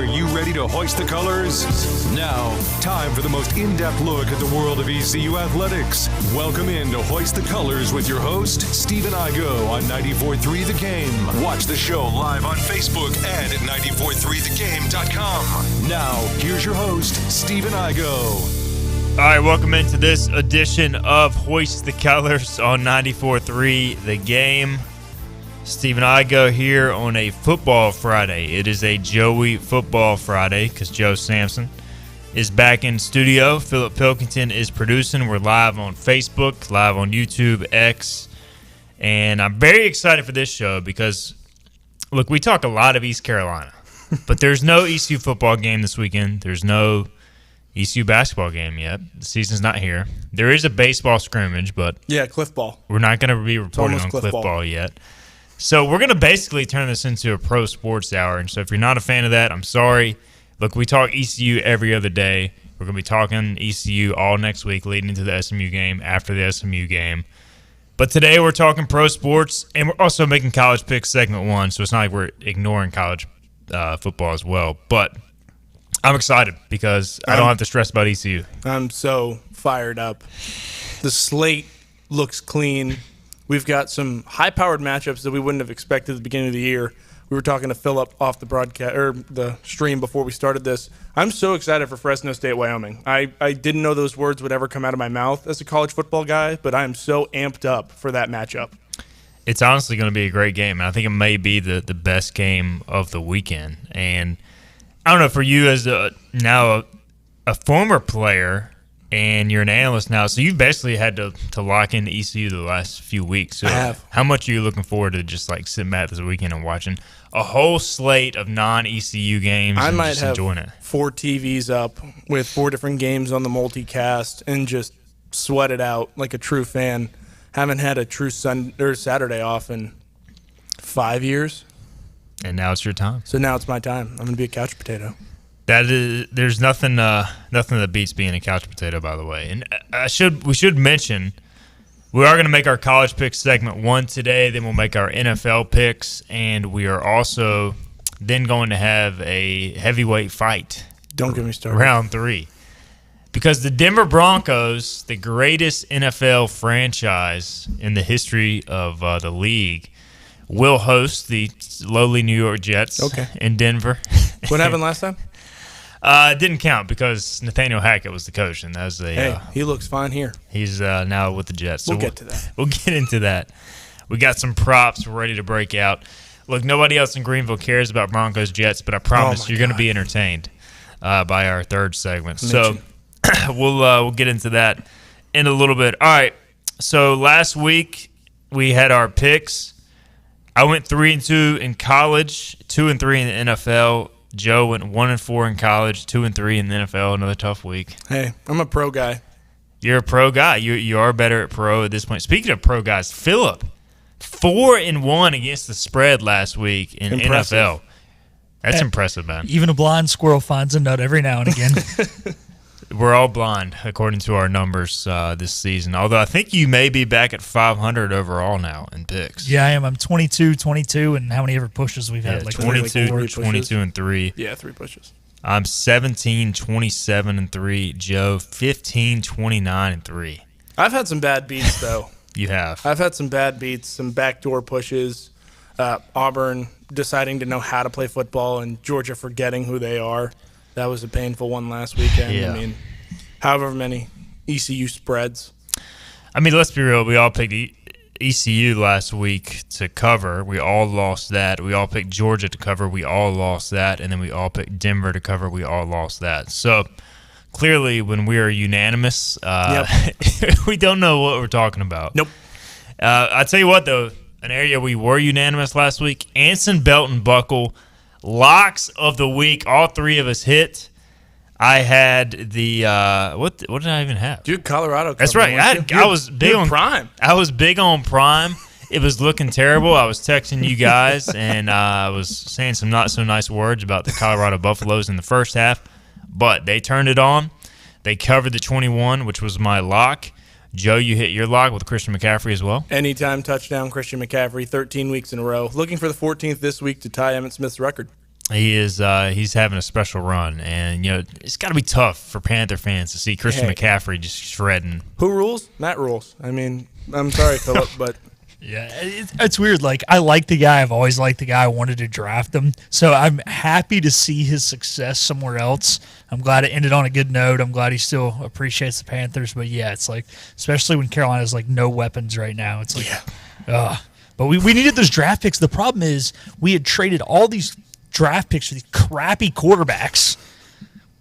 Are you ready to hoist the colors? Now, time for the most in-depth look at the world of ECU athletics. Welcome in to Hoist the Colors with your host, Stephen Igo on 94.3 The Game. Watch the show live on Facebook and at 943thegame.com. Now, here's your host, Stephen Igo. All right, welcome into this edition of Hoist the Colors on 94.3 The Game. Stephen Igo here on a football Friday. It is a Joey football Friday because Joe Sampson is back in studio. Philip Pilkington is producing. We're live on Facebook, live on YouTube, X. And I'm very excited for this show because, look, we talk a lot of East Carolina, but there's no ECU football game this weekend. There's no ECU basketball game yet. The season's not here. There is a baseball scrimmage, but yeah, Cliff Ball. We're not going to be reporting on Cliff Ball yet. So we're going to basically turn this into a pro sports hour. And so if you're not a fan of that, I'm sorry. Look, we talk ECU every other day. We're going to be talking ECU all next week leading into the SMU game, after the SMU game. But today we're talking pro sports, and we're also making college picks segment 1, so it's not like we're ignoring college football as well. But I'm excited because I don't have to stress about ECU. I'm so fired up. The slate looks clean. We've got some high-powered matchups that we wouldn't have expected at the beginning of the year. We were talking to Philip off the broadcast or the stream before we started this. I'm so excited for Fresno State, Wyoming. I didn't know those words would ever come out of my mouth as a college football guy, but I am so amped up for that matchup. It's honestly going to be a great game, and I think it may be the best game of the weekend. And I don't know, for you as now a former player and you're an analyst now, so you've basically had to lock into ECU the last few weeks. So I have. How much are you looking forward to just like sitting back this weekend and watching a whole slate of non-ECU games I and might just have enjoying it? 4 TVs up with 4 different games on the multicast and just sweat it out like a true fan. Haven't had a true Saturday off in 5 years. And now it's your time. So now it's my time. I'm going to be a couch potato. There's nothing that beats being a couch potato, by the way. And we should mention we are going to make our college picks segment 1 today. Then we'll make our NFL picks, and we are also then going to have a heavyweight fight. Don't get me started. Round 3, because the Denver Broncos, the greatest NFL franchise in the history of the league, will host the lowly New York Jets in Denver. What happened last time? It didn't count because Nathaniel Hackett was the coach, and that was he looks fine here. He's now with the Jets. So we'll get to that. We'll get into that. We got some props. We're ready to break out. Look, nobody else in Greenville cares about Broncos Jets, but I promise you're going to be entertained by our third segment. So we'll get into that in a little bit. All right. So last week we had our picks. I went 3-2 in college, 2-3 in the NFL. Joe went 1-4 in college, 2-3 in the NFL. Another tough week. Hey, I'm a pro guy. You're a pro guy. You are better at pro at this point. Speaking of pro guys, Philip, 4-1 against the spread last week in NFL. That's impressive, man. Even a blind squirrel finds a nut every now and again. We're all blind, according to our numbers this season. Although I think you may be back at 500 overall now in picks. Yeah, I am. I'm 22, and how many ever pushes we've had? Like 22 and 3. Yeah, 3 pushes. I'm 17, 27 and 3. Joe, 15, 29 and 3. I've had some bad beats, though. You have. I've had some bad beats, some backdoor pushes. Auburn deciding to know how to play football and Georgia forgetting who they are. That was a painful one last weekend. Yeah. I mean, however many ECU spreads. I mean, let's be real. We all picked ECU last week to cover. We all lost that. We all picked Georgia to cover. We all lost that. And then we all picked Denver to cover. We all lost that. So, clearly, when we are unanimous, we don't know what we're talking about. Nope. I tell you what, though, an area we were unanimous last week, Anson Belton Buckle. Locks of the week, all 3 of us hit. I had the what did I even have? Dude, Colorado. That's right. I was big on Prime. I was big on Prime. It was looking terrible. I was texting you guys and I was saying some not so nice words about the Colorado Buffaloes in the first half, but they turned it on. They covered the 21, which was my lock. Joe, you hit your lock with Christian McCaffrey as well. Anytime touchdown, Christian McCaffrey, 13 weeks in a row. Looking for the 14th this week to tie Emmitt Smith's record. He is. He's having a special run, and it's got to be tough for Panther fans to see Christian McCaffrey just shredding. Who rules? Matt rules. I mean, I'm sorry, Philip, but Yeah, it's weird. Like, I like the guy. I've always liked the guy. I wanted to draft him. So I'm happy to see his success somewhere else. I'm glad it ended on a good note. I'm glad he still appreciates the Panthers. But, yeah, it's like, especially when Carolina has, like, no weapons right now. It's like, But we needed those draft picks. The problem is we had traded all these draft picks for these crappy quarterbacks.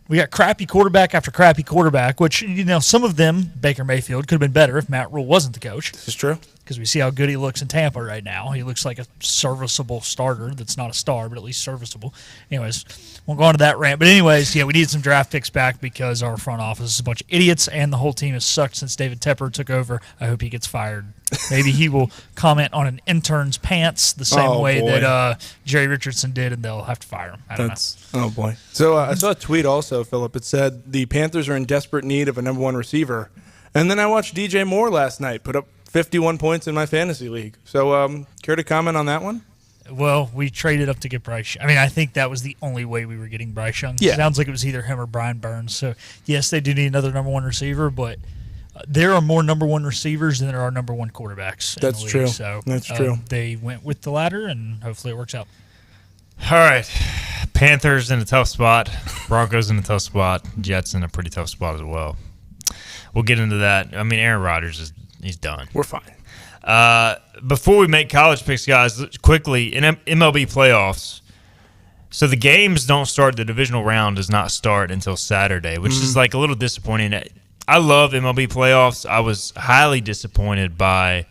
We got crappy quarterback after crappy quarterback, which, some of them, Baker Mayfield, could have been better if Matt Rule wasn't the coach. this is true. Because we see how good he looks in Tampa right now. He looks like a serviceable starter that's not a star, but at least serviceable. Anyways, won't go on to that rant. But anyways, yeah, we needed some draft picks back because our front office is a bunch of idiots, and the whole team has sucked since David Tepper took over. I hope he gets fired. Maybe he will comment on an intern's pants the same way that Jerry Richardson did, and they'll have to fire him. I don't know. Oh, boy. So I saw a tweet also, Philip. It said the Panthers are in desperate need of a number one receiver. And then I watched DJ Moore last night put up 51 points in my fantasy league. So care to comment on that one? Well, we traded up to get Bryce Young. I mean, I think that was the only way we were getting Bryce Young. Yeah. It sounds like it was either him or Brian Burns. So, yes, they do need another number one receiver, but there are more number one receivers than there are number one quarterbacks. That's true. So That's true. They went with the latter, and hopefully it works out. All right. Panthers in a tough spot. Broncos in a tough spot. Jets in a pretty tough spot as well. We'll get into that. I mean, Aaron Rodgers he's done. We're fine. Before we make college picks, guys, quickly, in MLB playoffs, so the games don't start, the divisional round does not start until Saturday, which is like a little disappointing. I love MLB playoffs. I was highly disappointed by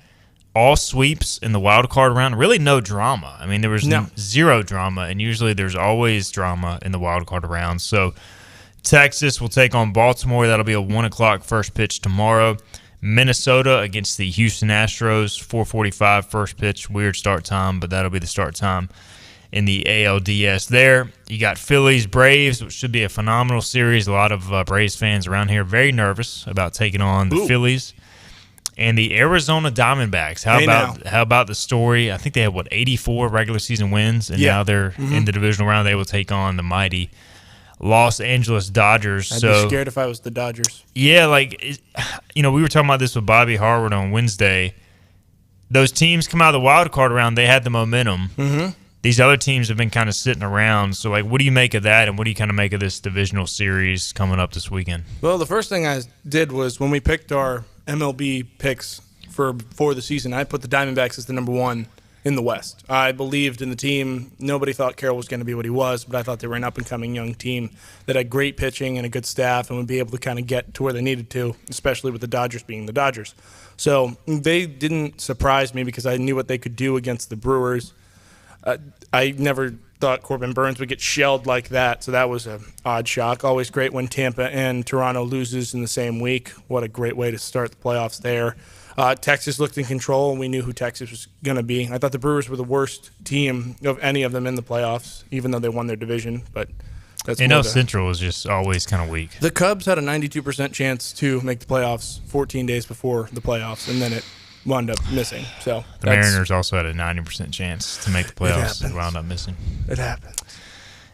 all sweeps in the wild card round. Really no drama. I mean, there was zero drama, and usually there's always drama in the wild card round. So Texas will take on Baltimore. That'll be a 1 o'clock first pitch tomorrow. Minnesota against the Houston Astros, 4:45 first pitch. Weird start time, but that'll be the start time in the ALDS there. You got Phillies, Braves, which should be a phenomenal series. A lot of Braves fans around here very nervous about taking on the Phillies. And the Arizona Diamondbacks. How about the story? I think they had, 84 regular season wins, and now they're in the divisional round. They will take on the mighty Los Angeles Dodgers. I'd be scared if I was the Dodgers. Yeah, we were talking about this with Bobby Harwood on Wednesday. Those teams come out of the wild card round, they had the momentum. Mm-hmm. These other teams have been kind of sitting around. So, what do you make of that, and what do you kind of make of this divisional series coming up this weekend? Well, the first thing I did was when we picked our MLB picks for the season, I put the Diamondbacks as the number one in the West. I believed in the team. Nobody thought Carroll was going to be what he was, but I thought they were an up-and-coming young team that had great pitching and a good staff and would be able to kind of get to where they needed to, especially with the Dodgers being the Dodgers. So they didn't surprise me because I knew what they could do against the Brewers. I never thought Corbin Burns would get shelled like that, so that was an odd shock. Always great when Tampa and Toronto loses in the same week. What a great way to start the playoffs there. Texas looked in control, and we knew who Texas was going to be. I thought the Brewers were the worst team of any of them in the playoffs, even though they won their division. But that's Central was just always kind of weak. The Cubs had a 92% chance to make the playoffs 14 days before the playoffs, and then it wound up missing. So the Mariners also had a 90% chance to make the playoffs and wound up missing. It happens.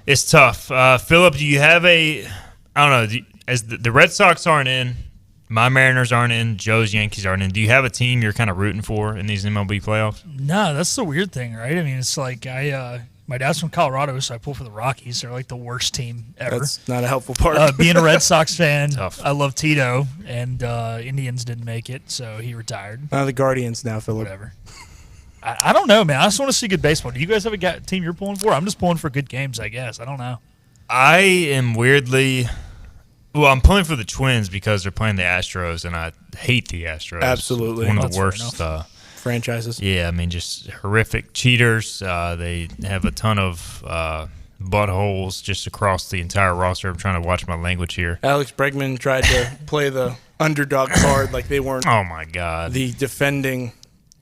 It's tough. Philip, do you have I don't know, as the Red Sox aren't in, my Mariners aren't in, Joe's Yankees aren't in, do you have a team you're kind of rooting for in these MLB playoffs? No, that's the weird thing, right? I mean, it's like my dad's from Colorado, so I pull for the Rockies. They're like the worst team ever. That's not a helpful part. Being a Red Sox fan, Tough. I love Tito, and Indians didn't make it, so he retired. The Guardians now, Philip. Whatever. I don't know, man. I just want to see good baseball. Do you guys have a team you're pulling for? I'm just pulling for good games, I guess. I don't know. I am weirdly – I'm pulling for the Twins because they're playing the Astros, and I hate the Astros. Absolutely. One of That's the worst franchises. Yeah, I mean, just horrific cheaters. They have a ton of buttholes just across the entire roster. I'm trying to watch my language here. Alex Bregman tried to play the underdog card like they weren't Oh, my God. the defending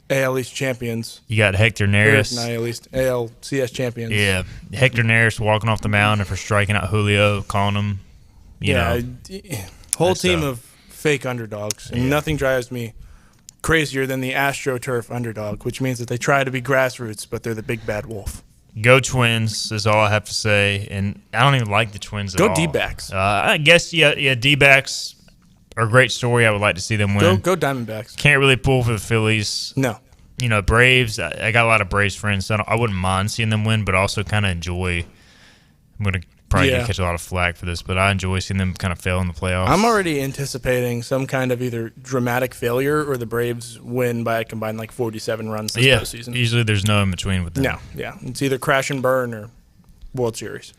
AL East champions. You got Hector Or Neris. not AL East, ALCS champions. Yeah, Hector Neris walking off the mound and for striking out Julio, calling him, you know. Whole That's team of fake underdogs. And nothing drives me crazier than the AstroTurf underdog, which means that they try to be grassroots, but they're the big bad wolf. Go Twins is all I have to say. And I don't even like the Twins at all. Go D-backs. I guess, yeah, D-backs are a great story. I would like to see them win. Go Diamondbacks. Can't really pull for the Phillies. No. You know, Braves, I got a lot of Braves friends, so I wouldn't mind seeing them win, but also kind of enjoy. I'm going to probably catch a lot of flack for this, but I enjoy seeing them kind of fail in the playoffs. I'm already anticipating some kind of either dramatic failure or the Braves win by a combined 47 runs this postseason. Usually there's no in between with them. No, yeah. It's either crash and burn or World Series.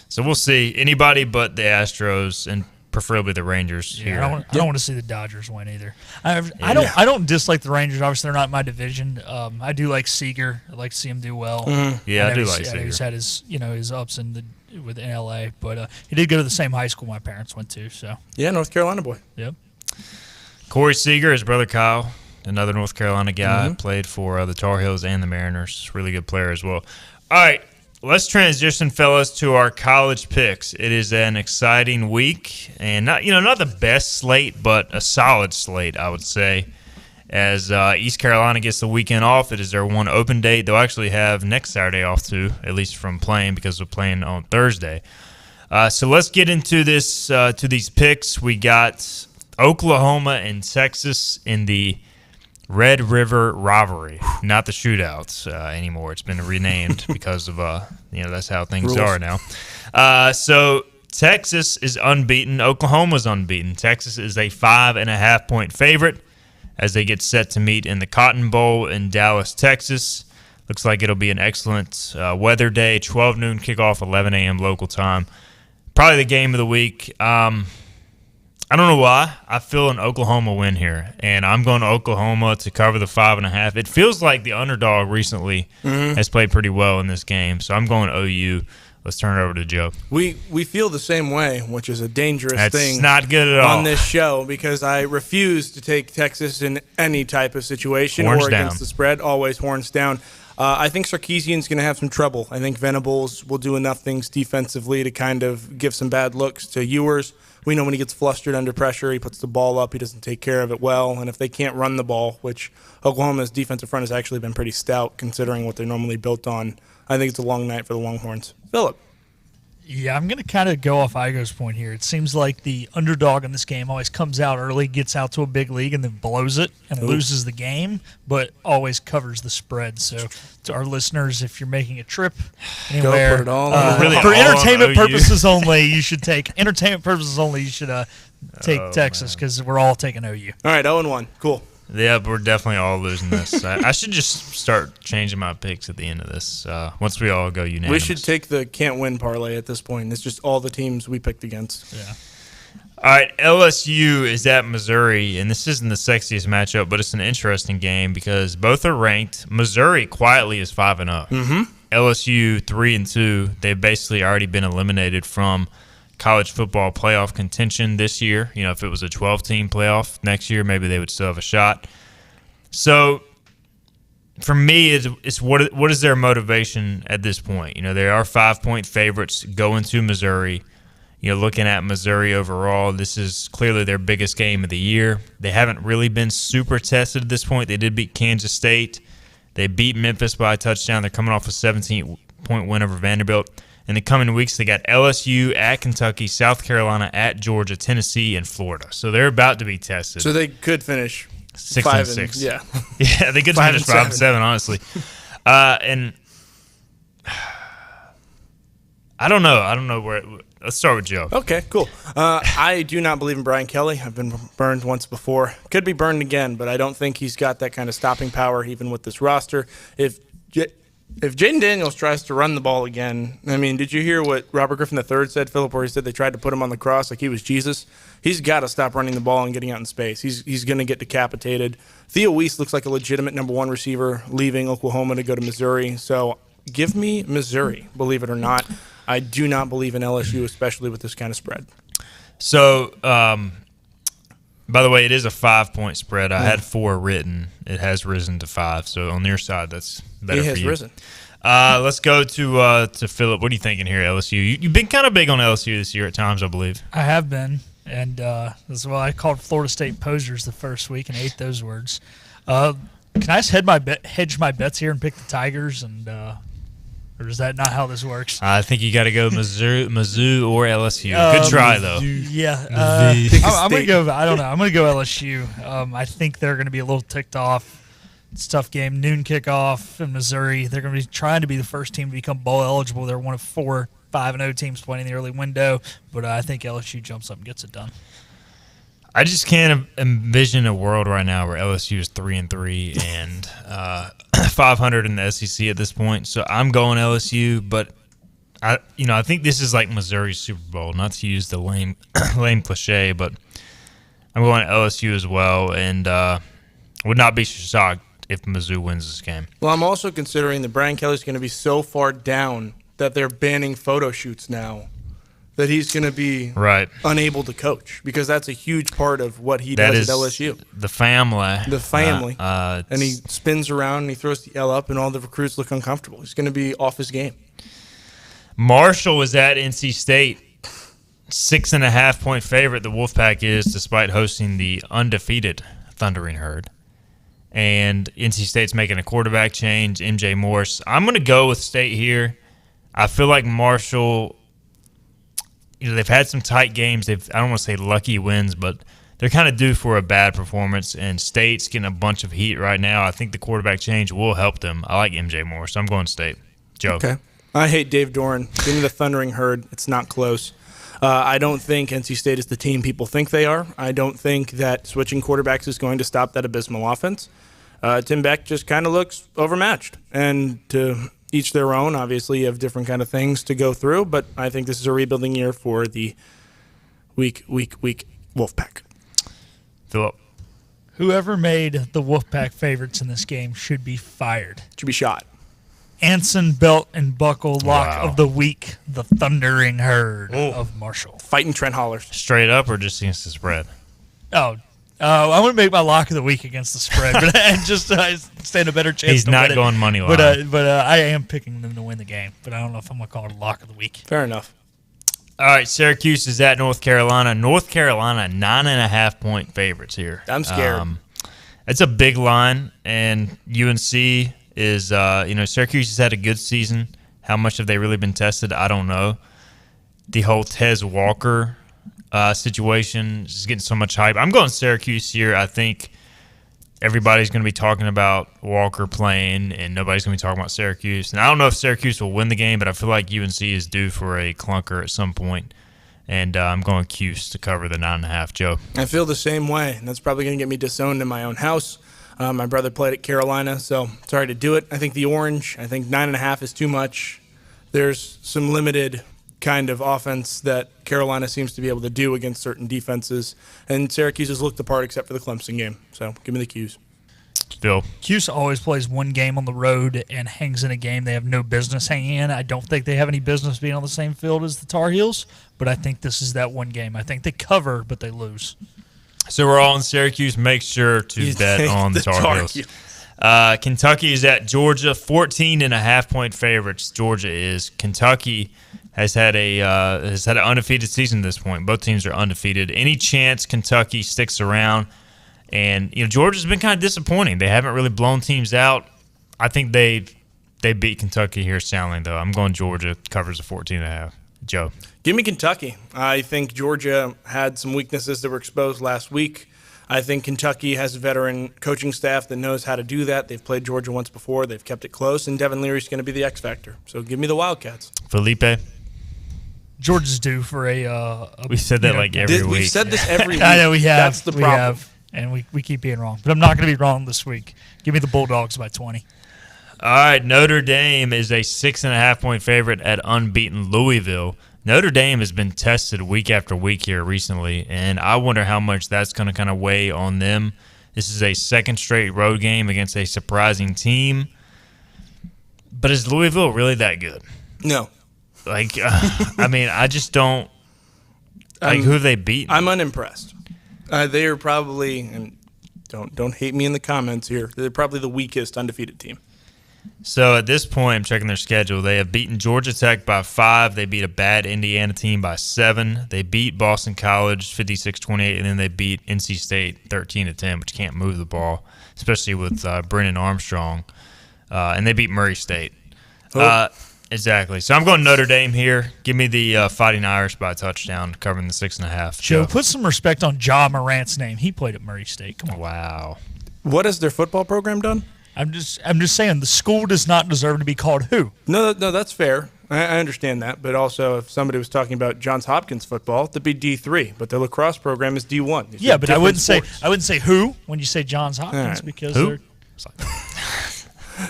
So we'll see. Anybody but the Astros and preferably the Rangers here. I don't want to see the Dodgers win either. I don't dislike the Rangers. Obviously, they're not in my division. I do like Seager. I like to see him do well. Yeah, I do like Seager. He's had his ups in LA, but he did go to the same high school my parents went to. So yeah, North Carolina boy. Yep. Corey Seager, his brother Kyle, another North Carolina guy, played for the Tar Heels and the Mariners. Really good player as well. All right. Let's transition, fellas, to our college picks. It is an exciting week, and not the best slate, but a solid slate, I would say. As East Carolina gets the weekend off, it is their one open date. They'll actually have next Saturday off too, at least from playing because we're playing on Thursday. So let's get into this to these picks. We got Oklahoma and Texas in the Red River Rivalry, not the shootouts anymore. It's been renamed because of that's how things are now. So Texas is unbeaten. Oklahoma's unbeaten. Texas is a 5.5-point favorite as they get set to meet in the Cotton Bowl in Dallas, Texas. Looks like it'll be an excellent weather day. 12 noon kickoff, 11 a.m. local time. Probably the game of the week. I don't know why. I feel an Oklahoma win here, and I'm going to Oklahoma to cover the 5.5. It feels like the underdog recently has played pretty well in this game, so I'm going OU. Let's turn it over to Joe. We feel the same way, which is a dangerous thing. That's not good at all on this show because I refuse to take Texas in any type of situation horns or against down. the spread. Always horns down. I think Sarkisian's going to have some trouble. I think Venables will do enough things defensively to kind of give some bad looks to Ewers. We know when he gets flustered under pressure, he puts the ball up. He doesn't take care of it well. And if they can't run the ball, which Oklahoma's defensive front has actually been pretty stout considering what they're normally built on, I think it's a long night for the Longhorns. Philip. Yeah, I'm going to kind of go off Igo's point here. It seems like the underdog in this game always comes out early, gets out to a big league, and then blows it and loses the game, but always covers the spread. So to our listeners, if you're making a trip anywhere, put it all for entertainment purposes only, you should take Texas because we're all taking OU. All right, 0-1. Cool. Yeah, we're definitely all losing this. I should just start changing my picks at the end of this once we all go unanimous. We should take the can't win parlay at this point. It's just all the teams we picked against. Yeah. All right, LSU is at Missouri, and this isn't the sexiest matchup, but it's an interesting game because both are ranked. Missouri quietly is 5-0. LSU 3-2. They've basically already been eliminated from college football playoff contention this year. You know, if it was a 12-team playoff next year, maybe they would still have a shot. So, for me, it's what is their motivation at this point? You know, they are 5-point favorites going to Missouri. You know, looking at Missouri overall, this is clearly their biggest game of the year. They haven't really been super tested at this point. They did beat Kansas State. They beat Memphis by a touchdown. They're coming off a 17-point win over Vanderbilt. In the coming weeks, they got LSU at Kentucky, South Carolina at Georgia, Tennessee, and Florida. So they're about to be tested. So they could finish 6-6. Yeah. Yeah, they could finish 5-7, honestly. And I don't know where. Let's start with Joe. Okay, cool. I do not believe in Brian Kelly. I've been burned once before. Could be burned again, but I don't think he's got that kind of stopping power even with this roster. If Jaden Daniels tries to run the ball again, I mean, did you hear what Robert Griffin III said, Philip, where he said they tried to put him on the cross like he was Jesus? He's got to stop running the ball and getting out in space. He's going to get decapitated. Theo Weiss looks like a legitimate number one receiver leaving Oklahoma to go to Missouri. So give me Missouri, believe it or not. I do not believe in LSU, especially with this kind of spread. So, by the way, it is a 5-point spread. I had 4 written. It has risen to 5. So on your side, that's better for you. It has risen. Let's go to Philip. What are you thinking here, LSU? You've been kind of big on LSU this year at times, I believe. I have been, and that's why I called Florida State posers the first week and ate those words. Can I just hedge my bets here and pick the Tigers and Or is that not how this works? I think you got to go Mizzou or LSU. Good try, though. Yeah. Pick a I'm going to state. go, I don't know. I'm going to go LSU. I think they're going to be a little ticked off. It's a tough game. Noon kickoff in Missouri. They're going to be trying to be the first team to become bowl eligible. They're one of 4 5-0 teams playing in the early window, but I think LSU jumps up and gets it done. I just can't envision a world right now where LSU is 3-3 and 500 in the SEC at this point. So I'm going LSU, but I think this is like Missouri's Super Bowl. Not to use the lame cliche, but I'm going LSU as well, and would not be shocked if Mizzou wins this game. Well, I'm also considering that Brian Kelly's going to be so far down that they're banning photo shoots now, that he's going to be unable to coach, because that's a huge part of what he does at LSU. The family. The family. And he spins around and he throws the L up and all the recruits look uncomfortable. He's going to be off his game. Marshall was at NC State. 6.5-point favorite, the Wolfpack is, despite hosting the undefeated Thundering Herd. And NC State's making a quarterback change, MJ Morse. I'm going to go with State here. I feel like Marshall, they've had some tight games. I don't want to say lucky wins, but they're kind of due for a bad performance, and State's getting a bunch of heat right now. I think the quarterback change will help them. I like MJ Morse, so I'm going State. Joe. Okay. I hate Dave Doran. Give me the Thundering Herd. It's not close. I don't think NC State is the team people think they are. I don't think that switching quarterbacks is going to stop that abysmal offense. Tim Beck just kind of looks overmatched. And to each their own, obviously you have different kind of things to go through, but I think this is a rebuilding year for the weak Wolfpack. Philip. Whoever made the Wolfpack favorites in this game should be fired. Should be shot. Anson Belt and Buckle lock of the week, the Thundering Herd of Marshall. Fighting Trent Hollers. Straight up or just against the spread? I want to make my lock of the week against the spread, but I stand a better chance. He's not going money line. But I am picking them to win the game. But I don't know if I'm going to call it a lock of the week. Fair enough. All right, Syracuse is at North Carolina. North Carolina, 9.5-point favorites here. I'm scared. It's a big line, and UNC is, Syracuse has had a good season. How much have they really been tested? I don't know. The whole Tez Walker situation is getting so much hype. I'm going Syracuse here. I think everybody's going to be talking about Walker playing, and nobody's going to be talking about Syracuse. And I don't know if Syracuse will win the game, but I feel like UNC is due for a clunker at some point. And I'm going Cuse to cover the 9.5. Joe? I feel the same way, and that's probably going to get me disowned in my own house. My brother played at Carolina, so sorry to do it. I think the orange, 9.5 is too much. There's some limited kind of offense that Carolina seems to be able to do against certain defenses, and Syracuse has looked the part except for the Clemson game. So give me the Qs. Phil? Cuse always plays one game on the road and hangs in a game they have no business hanging in. I don't think they have any business being on the same field as the Tar Heels, but I think this is that one game. I think they cover, but they lose. So we're all in Syracuse. Make sure to bet on the Tar Heels. Kentucky is at Georgia, 14.5-point favorites. Georgia is. Kentucky has had an undefeated season at this point. Both teams are undefeated. Any chance Kentucky sticks around? And Georgia's been kind of disappointing. They haven't really blown teams out. I think they beat Kentucky here soundly, though. I'm going Georgia covers the 14.5. Joe? Give me Kentucky. I think Georgia had some weaknesses that were exposed last week. I think Kentucky has a veteran coaching staff that knows how to do that. They've played Georgia once before. They've kept it close, and Devin Leary's going to be the X factor. So give me the Wildcats. Felipe? Georgia's due for a we said that like every week. We've said this every week. I know we have. That's the problem. We have, and we keep being wrong. But I'm not going to be wrong this week. Give me the Bulldogs by 20. All right, Notre Dame is a 6.5-point favorite at unbeaten Louisville. Notre Dame has been tested week after week here recently, and I wonder how much that's going to kind of weigh on them. This is a second straight road game against a surprising team. But is Louisville really that good? No. I just don't. Who have they beaten? I'm unimpressed. They are probably, and don't hate me in the comments here, they're probably the weakest undefeated team. So at this point, I'm checking their schedule. They have beaten Georgia Tech by 5. They beat a bad Indiana team by 7. They beat Boston College 56-28, and then they beat NC State 13-10, which can't move the ball, especially with Brennan Armstrong. And they beat Murray State. Exactly. So I'm going Notre Dame here. Give me the Fighting Irish by a touchdown, covering the 6.5. Joe, put some respect on Ja Morant's name. He played at Murray State. Come on. Wow. What has their football program done? I'm just saying the school does not deserve to be called who. No, that's fair. I understand that, but also if somebody was talking about Johns Hopkins football, it'd be D3, but their lacrosse program is D1. These Yeah, are but I different wouldn't sports. say who when you say Johns Hopkins right. because Who? they're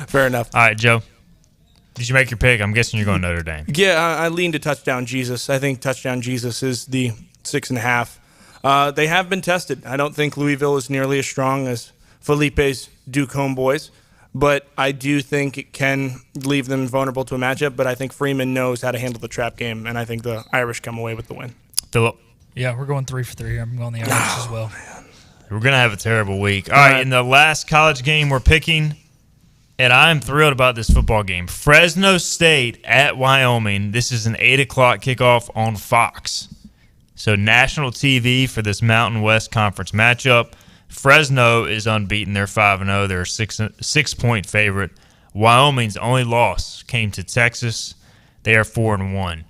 Fair enough. All right, Joe. Did you make your pick? I'm guessing you're going Notre Dame. Yeah, I lean to touchdown Jesus. I think touchdown Jesus is the 6.5. They have been tested. I don't think Louisville is nearly as strong as Felipe's Duke homeboys, but I do think it can leave them vulnerable to a matchup. But I think Freeman knows how to handle the trap game, and I think the Irish come away with the win. Philip. Yeah, we're going 3 for 3 here. I'm going the Irish as well. We're going to have a terrible week. All right, in the last college game we're picking, and I'm thrilled about this football game. Fresno State at Wyoming. This is an 8 o'clock kickoff on Fox. So national TV for this Mountain West Conference matchup. Fresno is unbeaten. They're 5-0. They're a 6-point favorite. Wyoming's only loss came to Texas. They are 4-1.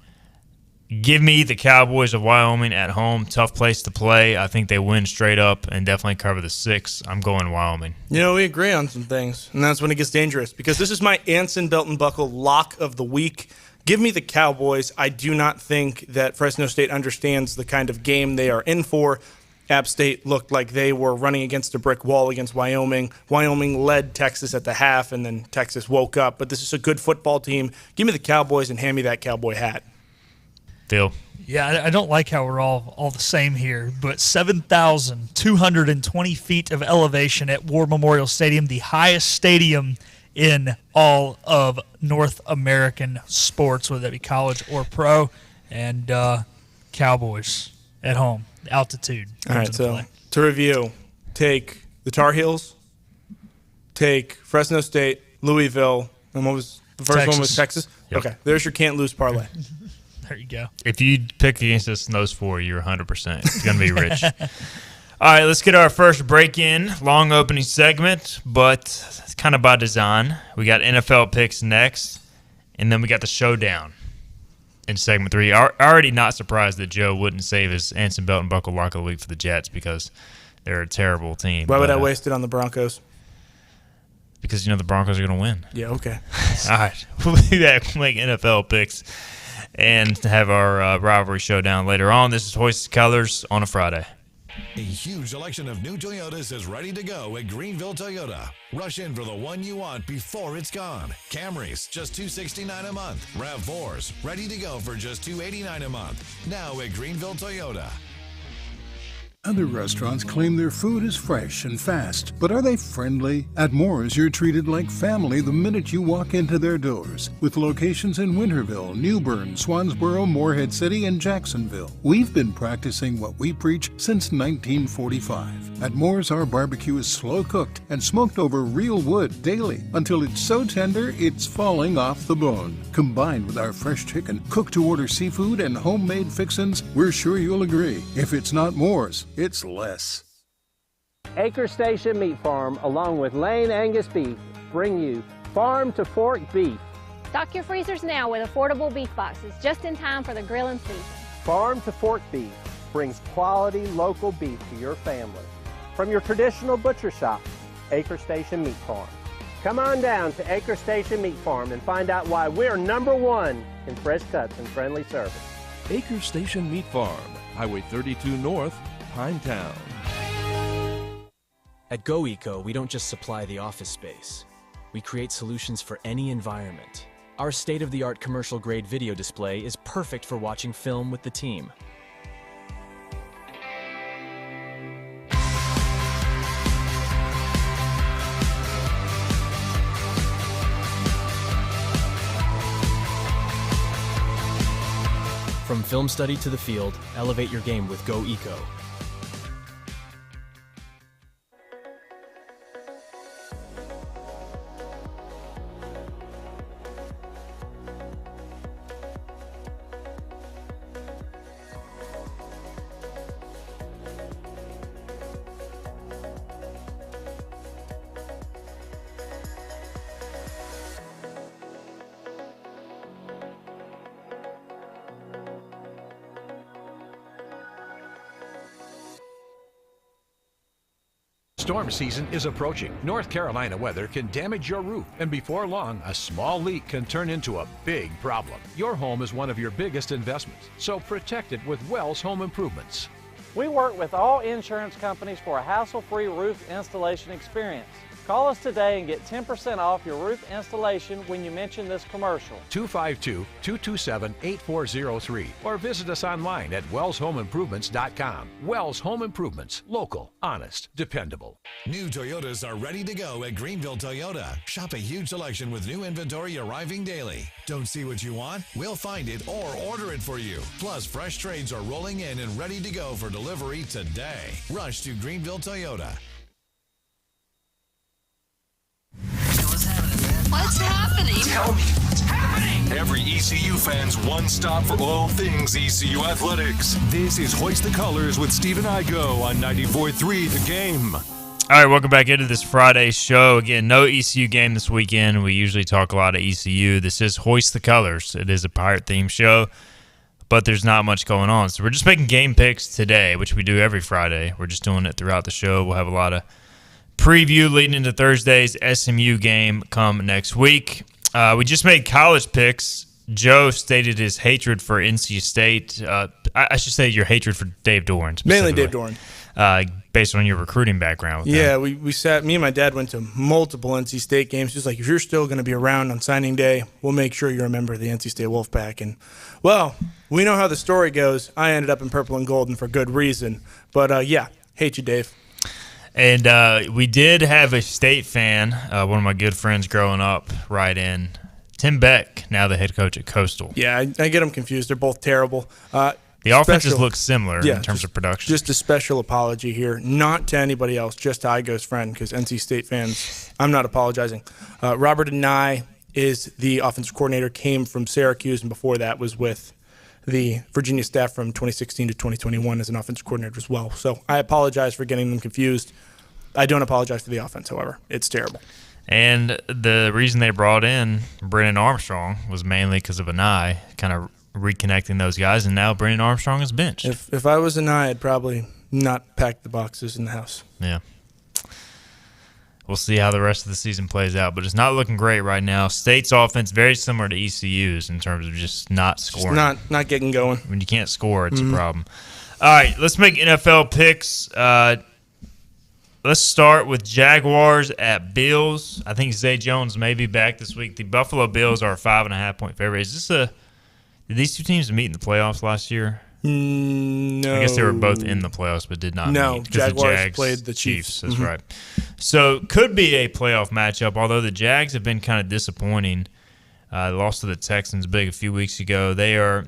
Give me the Cowboys of Wyoming at home. Tough place to play. I think they win straight up and definitely cover the 6. I'm going Wyoming. You know, we agree on some things, and that's when it gets dangerous because this is my Anson Belton Buckle lock of the week. Give me the Cowboys. I do not think that Fresno State understands the kind of game they are in for. App State looked like they were running against a brick wall against Wyoming. Wyoming led Texas at the half, and then Texas woke up. But this is a good football team. Give me the Cowboys and hand me that cowboy hat. Phil. Yeah, I don't like how we're all the same here, but 7,220 feet of elevation at War Memorial Stadium, the highest stadium in all of North American sports, whether that be college or pro, and Cowboys at home. Altitude. All right, so to review, take the Tar Heels, take Fresno State, Louisville, and what was the first one was Texas? Yep. Okay, there's your can't lose parlay. There you go. If you pick against us in those 4, you're 100%. It's going to be rich. All right, let's get our first break-in. Long opening segment, but it's kind of by design. We got NFL picks next, and then we got the showdown in segment 3. Already not surprised that Joe wouldn't save his Anson Belton Buckle Lock of the Week for the Jets because they're a terrible team. Why would I waste it on the Broncos? Because you know the Broncos are going to win. Yeah, okay. All right, we'll be back. We'll make NFL picks and have our rivalry showdown later on. This is Hoist Colors on a Friday. A huge selection of new Toyotas is ready to go at Greenville Toyota. Rush in for the one you want before it's gone. Camrys, just $269 a month. RAV4s, ready to go for just $289 a month. Now at Greenville Toyota. Other restaurants claim their food is fresh and fast, but are they friendly? At Moore's, you're treated like family the minute you walk into their doors. With locations in Winterville, New Bern, Swansboro, Morehead City, and Jacksonville. We've been practicing what we preach since 1945. At Moore's, our barbecue is slow cooked and smoked over real wood daily until it's so tender it's falling off the bone. Combined with our fresh chicken, cooked-to-order seafood, and homemade fixins, we're sure you'll agree. If it's not Moore's, it's less. Acre Station Meat Farm, along with Lane Angus Beef, bring you farm to fork beef. Stock your freezers now with affordable beef boxes just in time for the grilling season. Farm to fork beef brings quality local beef to your family. From your traditional butcher shop, Acre Station Meat Farm. Come on down to Acre Station Meat Farm and find out why we're #1 in fresh cuts and friendly service. Acre Station Meat Farm, Highway 32 North, Pinetown. At GoEco, we don't just supply the office space. We create solutions for any environment. Our state-of-the-art commercial-grade video display is perfect for watching film with the team. From film study to the field, elevate your game with GoEco. storm season is approaching. North Carolina weather can damage your roof, and before long, a small leak can turn into a big problem. Your home is one of your biggest investments, so protect it with Wells Home Improvements. We work with all insurance companies for a hassle-free roof installation experience. Call us today and get 10% off your roof installation when you mention this commercial. 252-227-8403 or visit us online at wellshomeimprovements.com. Wells Home Improvements. Local, honest, dependable. New Toyotas are ready to go at Greenville Toyota. Shop a huge selection with new inventory arriving daily. Don't see what you want? We'll find it or order it for you. Plus, fresh trades are rolling in and ready to go for delivery today. Rush to Greenville Toyota. What's happening? Tell me what's happening. Every ECU fan's one stop for all things ECU athletics. This is Hoist the Colors with Stephen Igo on 94.3 The Game. All right, welcome back into this Friday show. Again, no ECU game this weekend. We usually talk a lot of ECU. This is Hoist the Colors. It is a Pirate-themed show, but there's not much going on. So we're just making game picks today, which we do every Friday. We're just doing it throughout the show. We'll have a lot of preview leading into Thursday's SMU game come next week. We just made college picks. Joe stated his hatred for NC State. I should say your hatred for Dave Doran. Mainly Dave Doran. Based on your recruiting background. With yeah, them. we sat, me and my dad went to multiple NC State games. Just like, if you're still going to be around on signing day, we'll make sure you're a member of the NC State Wolfpack. And, well, we know how the story goes. I ended up in purple and gold, and for good reason. But, yeah, hate you, Dave. And we did have a State fan, one of my good friends growing up, write in. Tim Beck, now the head coach at Coastal. Yeah, I get them confused. They're both terrible. The offenses look similar in terms of production. Just a special apology here, not to anybody else, just to Igo's friend, because NC State fans, I'm not apologizing. Robert Anai is the offensive coordinator, came from Syracuse, and before that was with the Virginia staff from 2016 to 2021 as an offensive coordinator as well. So I apologize for getting them confused. I don't apologize for the offense, however. It's terrible. And the reason they brought in Brennan Armstrong was mainly because of Anai, kind of reconnecting those guys, and now Brennan Armstrong is benched. If I was Anai, I'd probably not pack the boxes in the house. Yeah. We'll see how the rest of the season plays out, but it's not looking great right now. State's offense very similar to ECU's in terms of just not scoring. Just not getting going. When you can't score, it's a problem. All right, let's make NFL picks. Let's start with Jaguars at Bills. I think Zay Jones may be back this week. The Buffalo Bills are a 5.5-point favorite. Did these two teams meet in the playoffs last year? No. I guess they were both in the playoffs but did not meet. No, Jaguars the Jags played the Chiefs. That's right. So could be a playoff matchup, although the Jags have been kind of disappointing. They lost to the Texans big a few weeks ago.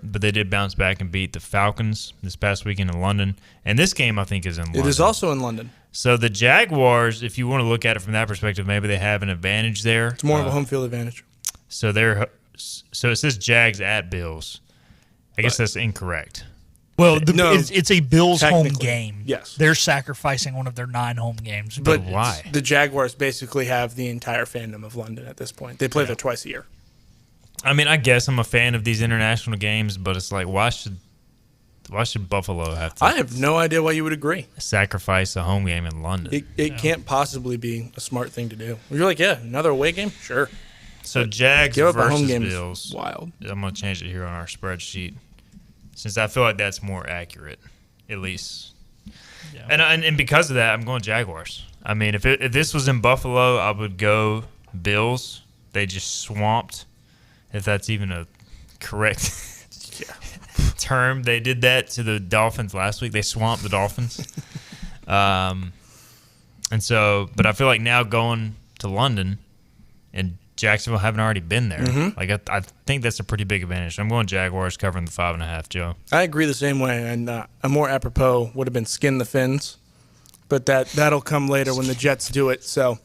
But they did bounce back and beat the Falcons this past weekend in London. And this game, I think, is in London. It is also in London. So the Jaguars, if you want to look at it from that perspective, maybe they have an advantage there. It's more of a home field advantage. So it says Jags at Bills. I guess that's incorrect. Well, it's a Bills home game. Yes. They're sacrificing one of their 9 home games. But why? The Jaguars basically have the entire fandom of London at this point. They play there twice a year. I mean, I guess I'm a fan of these international games, but it's like, why should Buffalo have to? I have no idea why you would agree. Sacrifice a home game in London. It can't possibly be a smart thing to do. You're like, yeah, another away game? Sure. So Jags give up a versus home game Bills. is wild. I'm going to change it here on our spreadsheet since I feel like that's more accurate, at least. Yeah. And because of that, I'm going Jaguars. I mean, if this was in Buffalo, I would go Bills. They just swamped, if that's even a correct term. They did that to the Dolphins last week. They swamped the Dolphins. But I feel like now going to London and Jacksonville haven't already been there. Mm-hmm. Like I think that's a pretty big advantage. I'm going Jaguars covering the 5.5, Joe. I agree the same way, and a more apropos would have been skin the Fins, but that'll come later when the Jets do it. So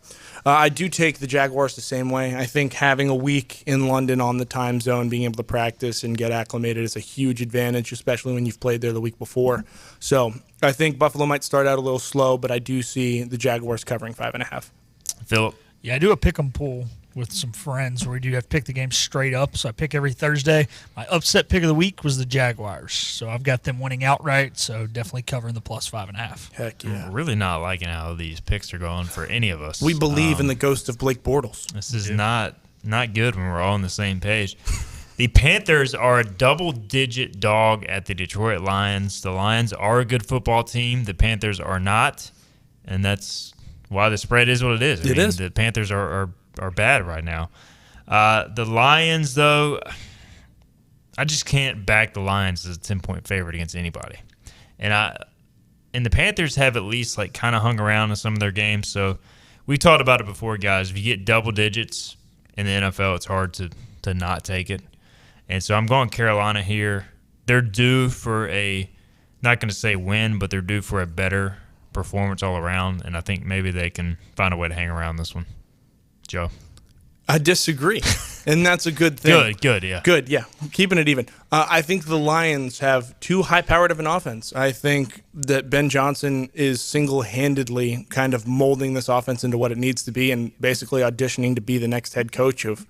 I do take the Jaguars the same way. I think having a week in London on the time zone, being able to practice and get acclimated is a huge advantage, especially when you've played there the week before. So I think Buffalo might start out a little slow, but I do see the Jaguars covering 5.5. Philip? Yeah, I do a pick 'em pool. with some friends where we do have to pick the game straight up. So I pick every Thursday. My upset pick of the week was the Jaguars. So I've got them winning outright. So definitely covering the plus 5.5. Heck yeah. I'm really not liking how these picks are going for any of us. We believe in the ghost of Blake Bortles. This is not good when we're all on the same page. The Panthers are a double-digit dog at the Detroit Lions. The Lions are a good football team. The Panthers are not, and that's why the spread is what it is. It is. The Panthers are bad right now. The Lions, though, I just can't back the Lions as a 10-point favorite against anybody. And the Panthers have at least like kind of hung around in some of their games. So we talked about it before, guys. If you get double digits in the NFL, it's hard to not take it. And so I'm going Carolina here. They're due for not going to say win, but they're due for a better performance all around. And I think maybe they can find a way to hang around this one. Joe? I disagree, and that's a good thing. Good, yeah. Good, yeah. Keeping it even. I think the Lions have too high-powered of an offense. I think that Ben Johnson is single-handedly kind of molding this offense into what it needs to be and basically auditioning to be the next head coach of,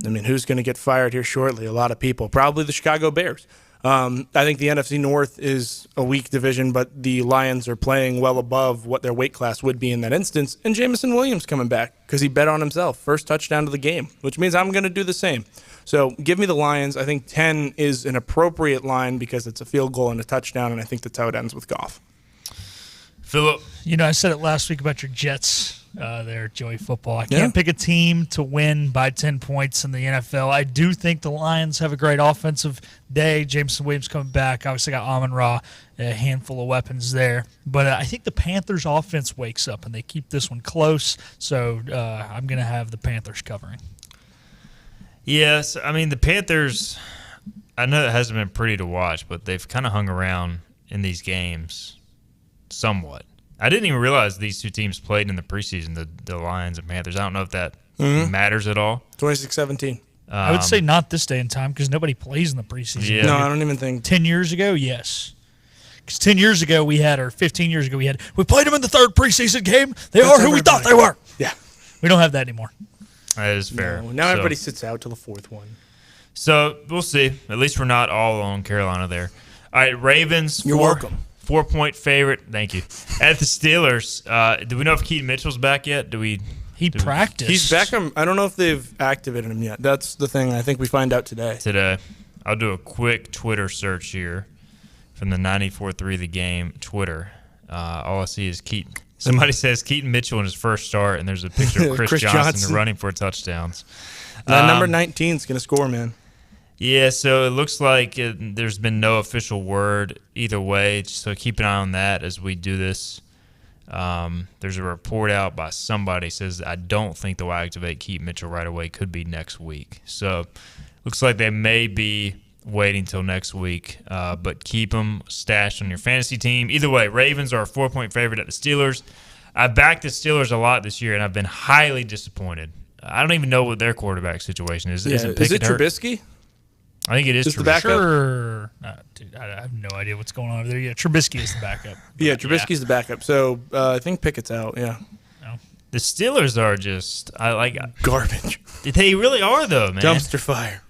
who's going to get fired here shortly? A lot of people. Probably the Chicago Bears. I think the NFC North is a weak division, but the Lions are playing well above what their weight class would be in that instance. And Jameson Williams coming back because he bet on himself. First touchdown of the game, which means I'm going to do the same. So give me the Lions. I think 10 is an appropriate line because it's a field goal and a touchdown, and I think that's how it ends with Goff. Philip? I said it last week about your Jets there, Joey Football. I can't pick a team to win by 10 points in the NFL. I do think the Lions have a great offensive day. Jameson Williams coming back. Obviously got Amon-Ra, a handful of weapons there. But I think the Panthers offense wakes up, and they keep this one close. So I'm going to have the Panthers covering. Yes, the Panthers, I know it hasn't been pretty to watch, but they've kind of hung around in these games somewhat. I didn't even realize these two teams played in the preseason, the Lions and Panthers. I don't know if that matters at all. 26-17. I would say not this day and time because nobody plays in the preseason. Yeah. No, I don't even think. 10 years ago, yes. Because 10 years ago we played them in the third preseason game. They are who we thought they were. Yeah. We don't have that anymore. That is fair. No, now everybody sits out till the fourth one. So we'll see. At least we're not all on Carolina there. All right, Ravens. You're welcome. 4-point favorite. Thank you. At the Steelers. Do we know if Keaton Mitchell's back yet? He practiced. He's back. I don't know if they've activated him yet. That's the thing. I think we find out today. I'll do a quick Twitter search here from the 94.3 The Game Twitter. All I see is Keaton. Somebody says Keaton Mitchell in his first start, and there's a picture of Chris Johnson running for touchdowns. Number 19 is going to score, man. Yeah, so it looks like there's been no official word either way, so keep an eye on that as we do this. There's a report out by somebody says, I don't think they'll activate Keaton Mitchell right away. Could be next week. So looks like they may be waiting till next week, but keep them stashed on your fantasy team. Either way, Ravens are a 4-point favorite at the Steelers. I backed the Steelers a lot this year, and I've been highly disappointed. I don't even know what their quarterback situation is. Is it Trubisky? I think it is Trubisky. The backup? Sure. Dude, I have no idea what's going on over there. Yeah, Trubisky is the backup. Yeah, Trubisky's the backup. So I think Pickett's out, yeah. No. The Steelers are just garbage. They really are, though, man. Dumpster fire.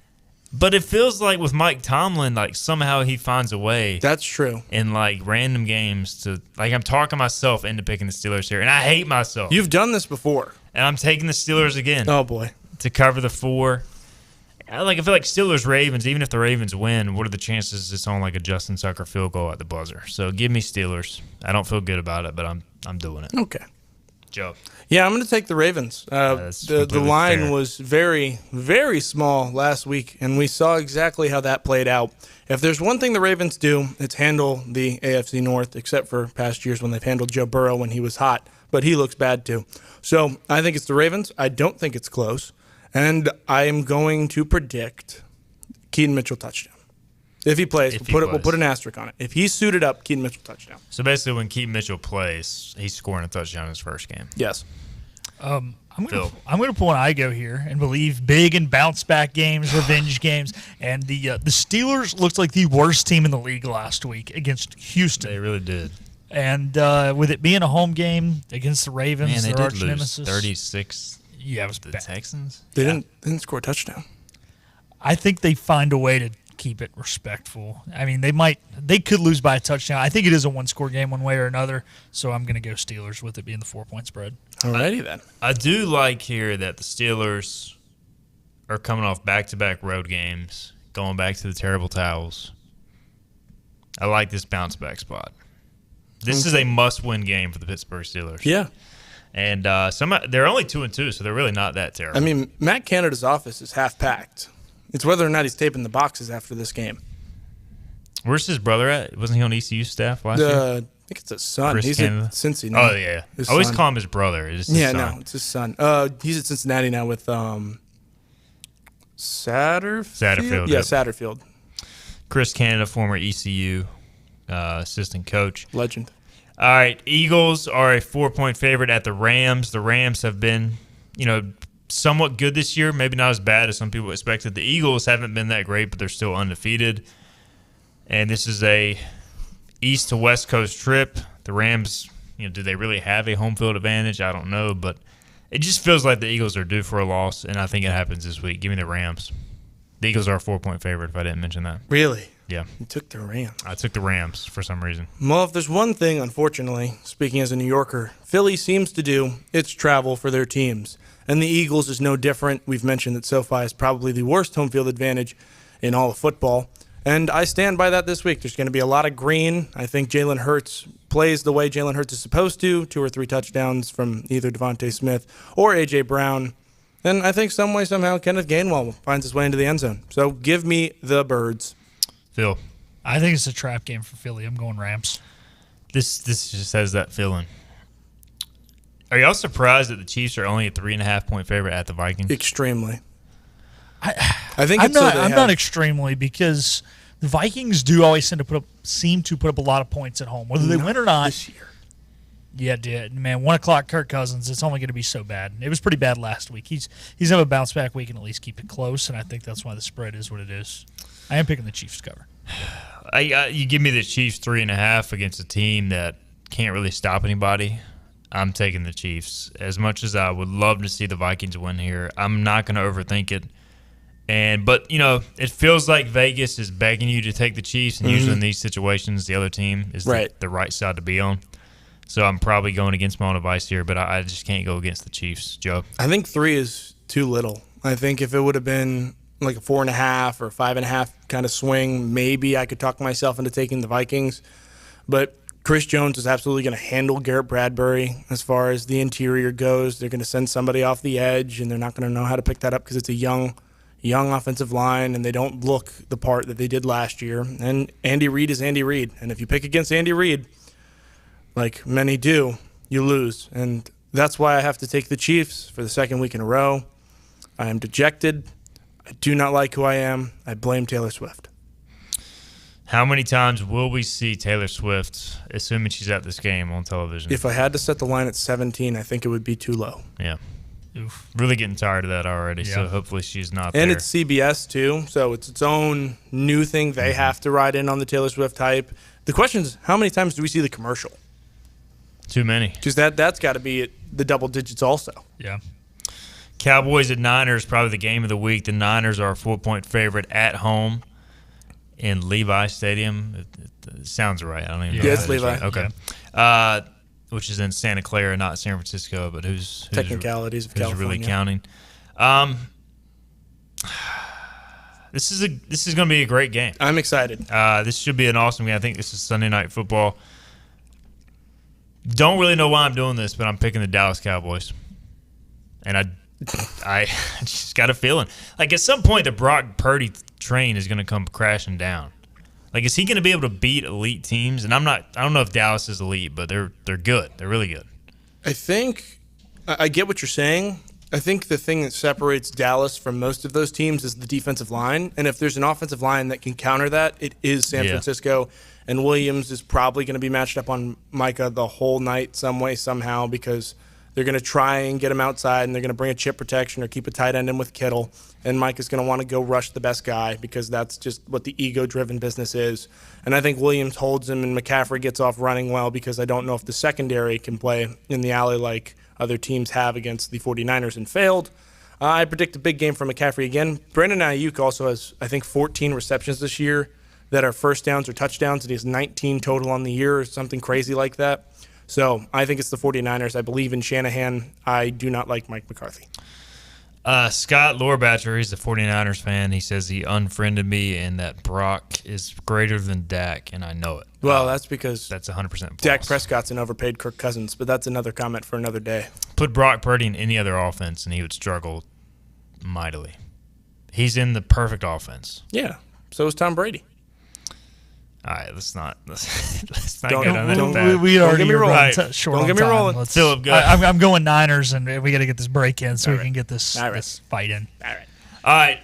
But it feels like with Mike Tomlin, somehow he finds a way. That's true. In random games to I'm talking myself into picking the Steelers here, and I hate myself. You've done this before, and I'm taking the Steelers again. Oh boy, to cover the 4. I feel like Steelers Ravens. Even if the Ravens win, what are the chances it's on a Justin Tucker field goal at the buzzer? So give me Steelers. I don't feel good about it, but I'm doing it. Okay, Joe. Yeah, I'm going to take the Ravens. The line was very, very small last week, and we saw exactly how that played out. If there's one thing the Ravens do, it's handle the AFC North, except for past years when they've handled Joe Burrow when he was hot, but he looks bad too. So I think it's the Ravens. I don't think it's close, and I am going to predict Keaton Mitchell touchdown. If he plays, we'll put an asterisk on it. If he's suited up, Keaton Mitchell touchdown. So basically, when Keaton Mitchell plays, he's scoring a touchdown in his first game. Yes. I'm going to pull an Igo here and believe big and bounce back games, revenge games, and the Steelers looked like the worst team in the league last week against Houston. They really did. And with it being a home game against the Ravens, man, they their did lose 36. Yeah, it was The bad. Texans? They didn't score a touchdown. I think they find a way to keep it respectful. I mean, they could lose by a touchdown. I think it is a one-score game one way or another, so I'm going to go Steelers with it being the 4-point spread. Alrighty then. I do like here that the Steelers are coming off back-to-back road games, going back to the terrible towels. I like this bounce-back spot. This is a must-win game for the Pittsburgh Steelers. Yeah. And they're only 2-2, so they're really not that terrible. I mean, Matt Canada's office is half packed. It's whether or not he's taping the boxes after this game. Where's his brother at? Wasn't he on ECU staff last year? I think it's his son. Chris He's Canada? at Cincinnati. Oh, yeah. His I always son. call him his brother. It's his Yeah, son. no, it's his son. He's at Cincinnati now with Satterfield. Satterfield, Yeah, yep. Satterfield. Chris Canada, former ECU assistant coach. Legend. All right, Eagles are a 4-point favorite at the Rams. The Rams have been, somewhat good this year. Maybe not as bad as some people expected. The Eagles haven't been that great, but they're still undefeated. And this is a east to west coast trip. The Rams, do they really have a home field advantage? I don't know, but it just feels like the Eagles are due for a loss, and I think it happens this week. Give me the Rams. The Eagles are a 4-point favorite, if I didn't mention that. Really? Yeah. You took the Rams. I took the Rams for some reason. Well, if there's one thing, unfortunately, speaking as a New Yorker, Philly seems to do, it's travel for their teams. And the Eagles is no different. We've mentioned that SoFi is probably the worst home field advantage in all of football. And I stand by that this week. There's going to be a lot of green. I think Jalen Hurts plays the way Jalen Hurts is supposed to, 2 or 3 touchdowns from either Devontae Smith or A.J. Brown. And I think some way, somehow, Kenneth Gainwell finds his way into the end zone. So give me the Birds. Phil. I think it's a trap game for Philly. I'm going Rams. This just has that feeling. Are y'all surprised that the Chiefs are only a 3.5-point favorite at the Vikings? Extremely. I think I'm not extremely, because the Vikings do always seem to put up a lot of points at home, whether they win or not. This year. Yeah, it did. Man, 1 o'clock Kirk Cousins, it's only going to be so bad. It was pretty bad last week. He's have a bounce back week and at least keep it close, and I think that's why the spread is what it is. I am picking the Chiefs to cover. You give me the Chiefs 3.5 against a team that can't really stop anybody. I'm taking the Chiefs. As much as I would love to see the Vikings win here, I'm not going to overthink it. But it feels like Vegas is begging you to take the Chiefs, and usually in these situations, the other team is the right side to be on. So I'm probably going against my own advice here, but I just can't go against the Chiefs. Joe? I think 3 is too little. I think if it would have been like a 4.5 or 5.5 kind of swing, maybe I could talk myself into taking the Vikings. But Chris Jones is absolutely going to handle Garrett Bradbury as far as the interior goes. They're going to send somebody off the edge, and they're not going to know how to pick that up because it's a young offensive line, and they don't look the part that they did last year. And Andy Reid is Andy Reid. And if you pick against Andy Reid, like many do, you lose. And that's why I have to take the Chiefs for the second week in a row. I am dejected. I do not like who I am. I blame Taylor Swift. How many times will we see Taylor Swift, assuming she's at this game, on television? If I had to set the line at 17, I think it would be too low. Yeah. Oof. Really getting tired of that already, so hopefully she's not there. And it's CBS, too, so it's its own new thing. They have to ride in on the Taylor Swift hype. The question is, how many times do we see the commercial? Too many. Because that's got to be at the double digits also. Yeah. Cowboys at Niners, probably the game of the week. The Niners are a 4-point favorite at home in Levi Stadium. It sounds right. I don't even know. Yeah, it's Levi. Right. Okay. Which is in Santa Clara, not San Francisco, but who's technicalities of California. Really counting. This is going to be a great game. I'm excited. This should be an awesome game. I think this is Sunday Night Football. Don't really know why I'm doing this, but I'm picking the Dallas Cowboys. And I just got a feeling. Like, at some point, the Brock Purdy train is going to come crashing down. Like, is he going to be able to beat elite teams? And I don't know if Dallas is elite, but they're good. They're really good. I think I get what you're saying. I think the thing that separates Dallas from most of those teams is the defensive line. And if there's an offensive line that can counter that, it is San Francisco. And Williams is probably going to be matched up on Micah the whole night some way, somehow, because they're going to try and get him outside, and they're going to bring a chip protection or keep a tight end in with Kittle. And Mike is going to want to go rush the best guy because that's just what the ego-driven business is. And I think Williams holds him, and McCaffrey gets off running well because I don't know if the secondary can play in the alley like other teams have against the 49ers and failed. I predict a big game from McCaffrey again. Brandon Ayuk also has, I think, 14 receptions this year that are first downs or touchdowns, and he has 19 total on the year or something crazy like that. So I think it's the 49ers. I believe in Shanahan. I do not like Mike McCarthy. Scott Lorbatcher, he's a 49ers fan. He says he unfriended me and that Brock is greater than Dak, and I know it. Well, that's because that's 100% false. Dak Prescott's an overpaid Kirk Cousins, but that's another comment for another day. Put Brock Purdy in any other offense, and he would struggle mightily. He's in the perfect offense. Yeah, so is Tom Brady. All right, let's not get Don't on that. We already get me rolling. Right. Short Don't on get me time. rolling. Philip, go. I'm going Niners, and we got to get this break in so we can get this fight in. All right.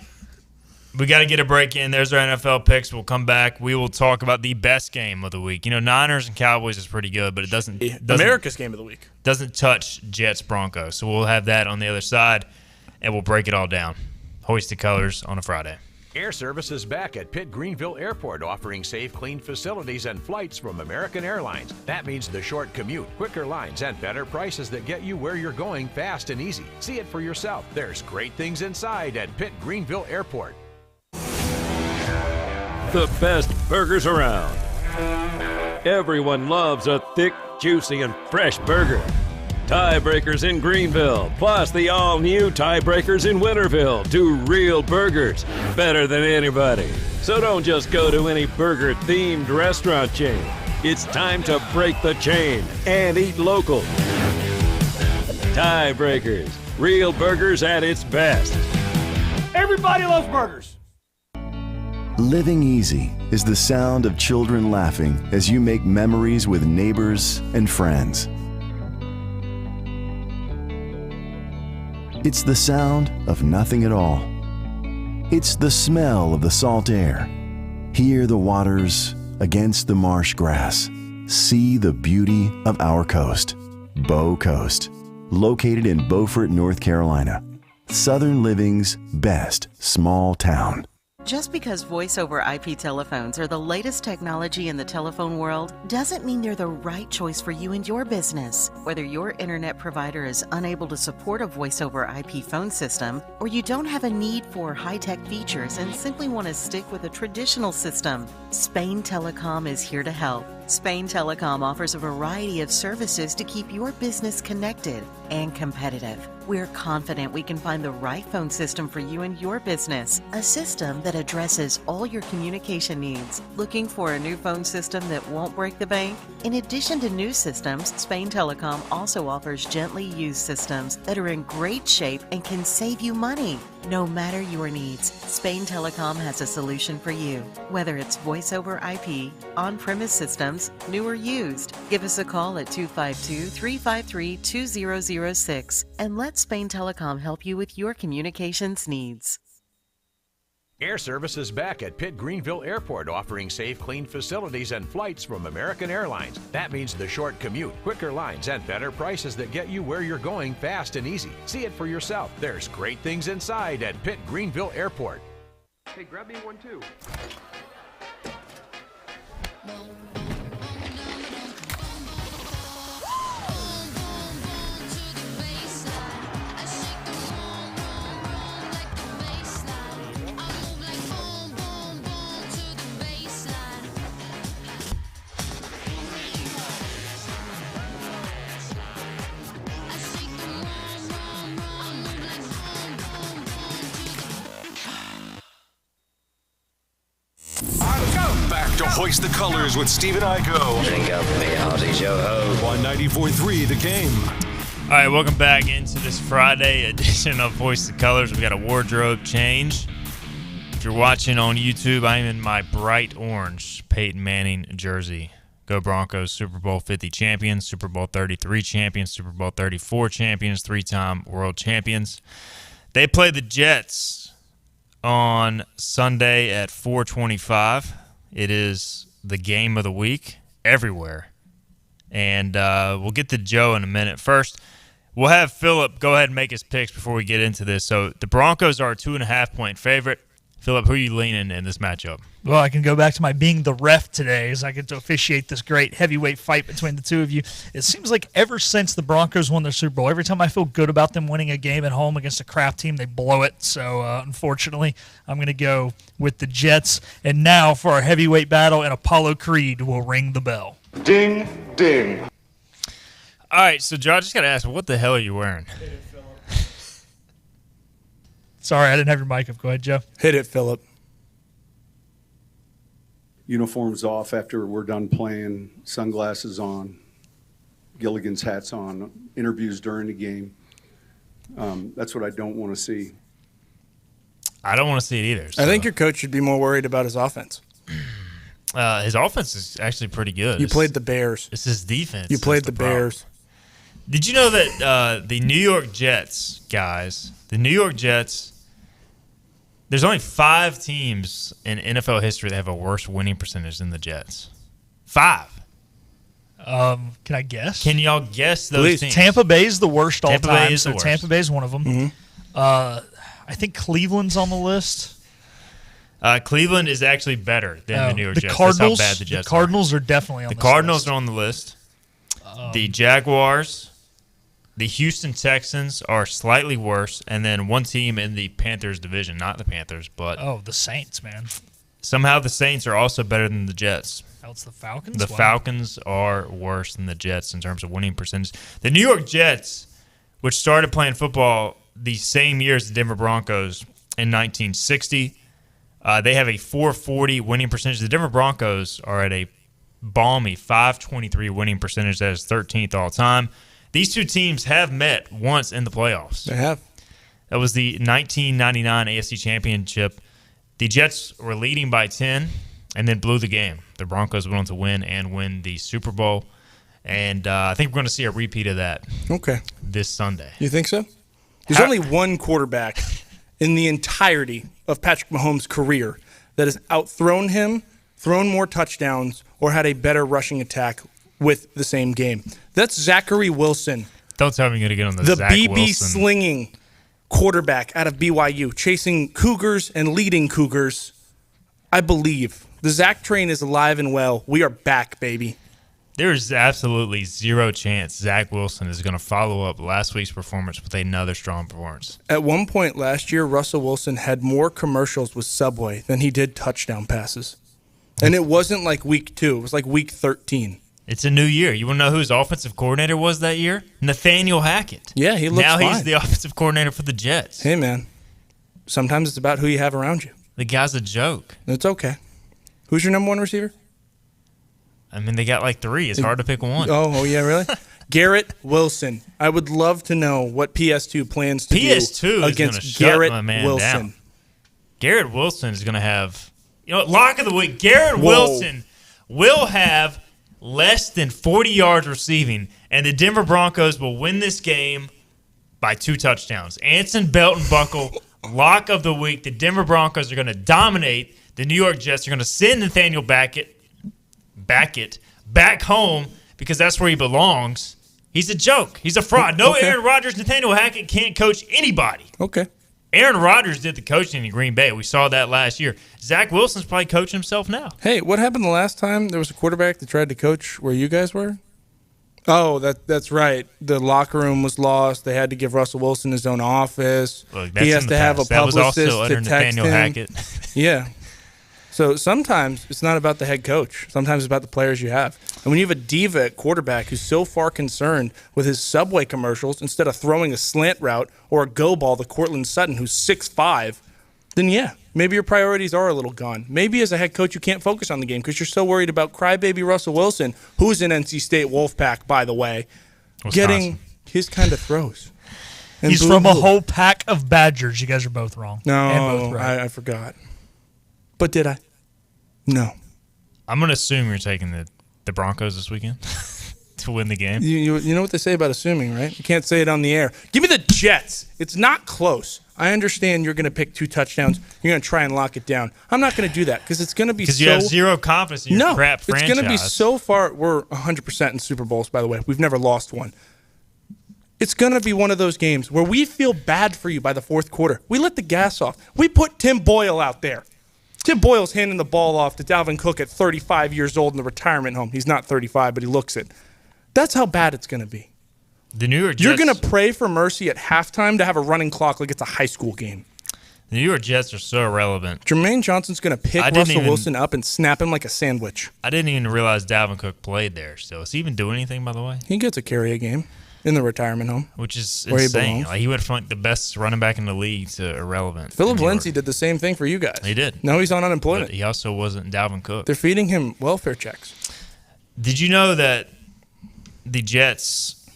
We got to get a break in. There's our NFL picks. We'll come back. We will talk about the best game of the week. Niners and Cowboys is pretty good, but it doesn't America's game of the week. Doesn't touch Jets Broncos. So we'll have that on the other side, and we'll break it all down. Hoist the colors on a Friday. Air Service is back at Pitt Greenville Airport, offering safe, clean facilities and flights from American Airlines. That means the short commute, quicker lines, and better prices that get you where you're going fast and easy. See it for yourself. There's great things inside at Pitt Greenville Airport. The best burgers around. Everyone loves a thick, juicy, and fresh burger. Tiebreakers in Greenville, plus the all-new Tiebreakers in Winterville. Do real burgers better than anybody. So don't just go to any burger-themed restaurant chain. It's time to break the chain and eat local. Tiebreakers, real burgers at its best. Everybody loves burgers. Living easy is the sound of children laughing as you make memories with neighbors and friends. It's the sound of nothing at all. It's the smell of the salt air. Hear the waters against the marsh grass. See the beauty of our coast. Bow Coast, located in Beaufort, North Carolina. Southern Living's best small town. Just because voice-over IP telephones are the latest technology in the telephone world doesn't mean they're the right choice for you and your business. Whether your internet provider is unable to support a voice-over IP phone system, or you don't have a need for high-tech features and simply want to stick with a traditional system, Spain Telecom is here to help. Spain Telecom offers a variety of services to keep your business connected and competitive. We're confident we can find the right phone system for you and your business, a system that addresses all your communication needs. Looking for a new phone system that won't break the bank? In addition to new systems, Spain Telecom also offers gently used systems that are in great shape and can save you money. No matter your needs, Spain Telecom has a solution for you. Whether it's voice over IP, on-premise systems, new or used, give us a call at 252-353-2006 and let Spain Telecom help you with your communications needs. Air Service is back at Pitt Greenville Airport, offering safe, clean facilities and flights from American Airlines. That means the short commute, quicker lines, and better prices that get you where you're going fast and easy. See it for yourself. There's great things inside at Pitt Greenville Airport. Hey, grab me one too. Back to Hoist the Colors with Stephen Igo. Drink up, me hearty yo-ho. On 94.3 The Game. All right, welcome back into this Friday edition of Hoist the Colors. We got a wardrobe change. If you're watching on YouTube, I'm in my bright orange Peyton Manning jersey. Go Broncos, Super Bowl 50 champions, Super Bowl 33 champions, Super Bowl 34 champions, three-time world champions. They play the Jets on Sunday at 4:25. It is the game of the week everywhere. And we'll get to Joe in a minute. First, we'll have Philip go ahead and make his picks before we get into this. So the Broncos are a 2.5-point favorite. Philip, who are you leaning in this matchup? Well, I can go back to my being the ref today as I get to officiate this great heavyweight fight between the two of you. It seems like ever since the Broncos won their Super Bowl, every time I feel good about them winning a game at home against a crap team, they blow it. So, unfortunately, I'm going to go with the Jets. And now for our heavyweight battle, and Apollo Creed will ring the bell. Ding, ding. All right, so Joe, I just got to ask, what the hell are you wearing? Sorry, I didn't have your mic up. Go ahead, Joe. Hit it, Philip. Uniforms off after we're done playing, sunglasses on, Gilligan's hats on, interviews during the game. That's what I don't want to see. I don't want to see it either. So. I think your coach should be more worried about his offense. His offense is actually pretty good. You played the Bears. It's his defense. You played the Bears. Did you know that the New York Jets, guys, there's only 5 teams in NFL history that have a worse winning percentage than the Jets. 5. Can I guess? Can y'all guess those teams? Tampa Bay is the worst all time. So Tampa Bay is one of them. Mm-hmm. I think Cleveland's on the list. Cleveland is actually better than the New York Jets. Cardinals, That's how bad the Jets are. The Cardinals are definitely on the list. The Cardinals are on the list. The Jaguars, the Houston Texans are slightly worse, and then one team in the Panthers division, not the Panthers, but the Saints, man. Somehow the Saints are also better than the Jets. Oh, it's the Falcons? The Falcons are worse than the Jets in terms of winning percentage. The New York Jets, which started playing football the same year as the Denver Broncos in 1960, they have a .440 winning percentage. The Denver Broncos are at a balmy .523 winning percentage. That is 13th all time. These two teams have met once in the playoffs. They have. That was the 1999 AFC Championship. The Jets were leading by 10 and then blew the game. The Broncos went on to win the Super Bowl. And I think we're going to see a repeat of that this Sunday. You think so? There's only one quarterback in the entirety of Patrick Mahomes' career that has outthrown him, thrown more touchdowns, or had a better rushing attack with the same game. That's Zachary Wilson. Don't tell me you're going to get on the The Zach BB Wilson. slinging quarterback out of BYU, chasing Cougars and leading Cougars. I believe. The Zach train is alive and well. We are back, baby. There is absolutely zero chance Zach Wilson is going to follow up last week's performance with another strong performance. At one point last year, Russell Wilson had more commercials with Subway than he did touchdown passes. And it wasn't like week 2. It was like week 13. It's a new year. You want to know who his offensive coordinator was that year? Nathaniel Hackett. Yeah, he looks Now fine. he's the offensive coordinator for the Jets. Hey, man. Sometimes it's about who you have around you. The guy's a joke. It's okay. Who's your number one receiver? I mean, they got like 3. It's hard to pick one. Oh yeah, really? Garrett Wilson. I would love to know what PS2 plans to PS2 do is against gonna shut Garrett my man Wilson. down. Garrett Wilson is going to have, lock of the week. Garrett Wilson will have less than 40 yards receiving, and the Denver Broncos will win this game by 2 touchdowns. Anson Belton Buckle, lock of the week. The Denver Broncos are going to dominate. The New York Jets are going to send Nathaniel back home because that's where he belongs. He's a joke. He's a fraud. No Aaron Rodgers. Nathaniel Hackett can't coach anybody. Okay. Aaron Rodgers did the coaching in Green Bay. We saw that last year. Zach Wilson's probably coaching himself now. Hey, what happened the last time there was a quarterback that tried to coach where you guys were? Oh, that's right. The locker room was lost. They had to give Russell Wilson his own office. Look, that's he has in to the have a past. That was publicist also under to text Nathaniel him. Hackett. Yeah. So sometimes it's not about the head coach. Sometimes it's about the players you have. And when you have a diva at quarterback who's so far concerned with his Subway commercials instead of throwing a slant route or a go ball to Cortland Sutton, who's 6'5", then yeah, maybe your priorities are a little gone. Maybe as a head coach you can't focus on the game because you're so worried about crybaby Russell Wilson, who's an NC State Wolfpack, by the way, getting his kind of throws. And He's from a whole pack of Badgers. You guys are both wrong. No, and both right. I forgot. But did I? No. I'm going to assume you're taking the Broncos this weekend to win the game. You know what they say about assuming, right? You can't say it on the air. Give me the Jets. It's not close. I understand you're going to pick 2 touchdowns. You're going to try and lock it down. I'm not going to do that because it's going to be so... Because you have zero confidence in your crap franchise. It's going to be so far... We're 100% in Super Bowls, by the way. We've never lost one. it's going to be one of those games where we feel bad for you by the fourth quarter. We let the gas off. We put Tim Boyle out there. Tim Boyle's handing the ball off to Dalvin Cook at 35 years old in the retirement home. He's not 35, but he looks it. That's how bad it's going to be. The New York Jets, you're going to pray for mercy at halftime to have a running clock like it's a high school game. The New York Jets are so irrelevant. Jermaine Johnson's going to pick Russell Wilson up and snap him like a sandwich. I didn't even realize Dalvin Cook played there still. Is he even doing anything, by the way? He gets a carry a game in the retirement home. Which is where insane. He went from the best running back in the league to irrelevant. Philip Lindsay did the same thing for you guys. He did. Now he's on unemployment. But he also wasn't Dalvin Cook. They're feeding him welfare checks. Did you know that the Jets,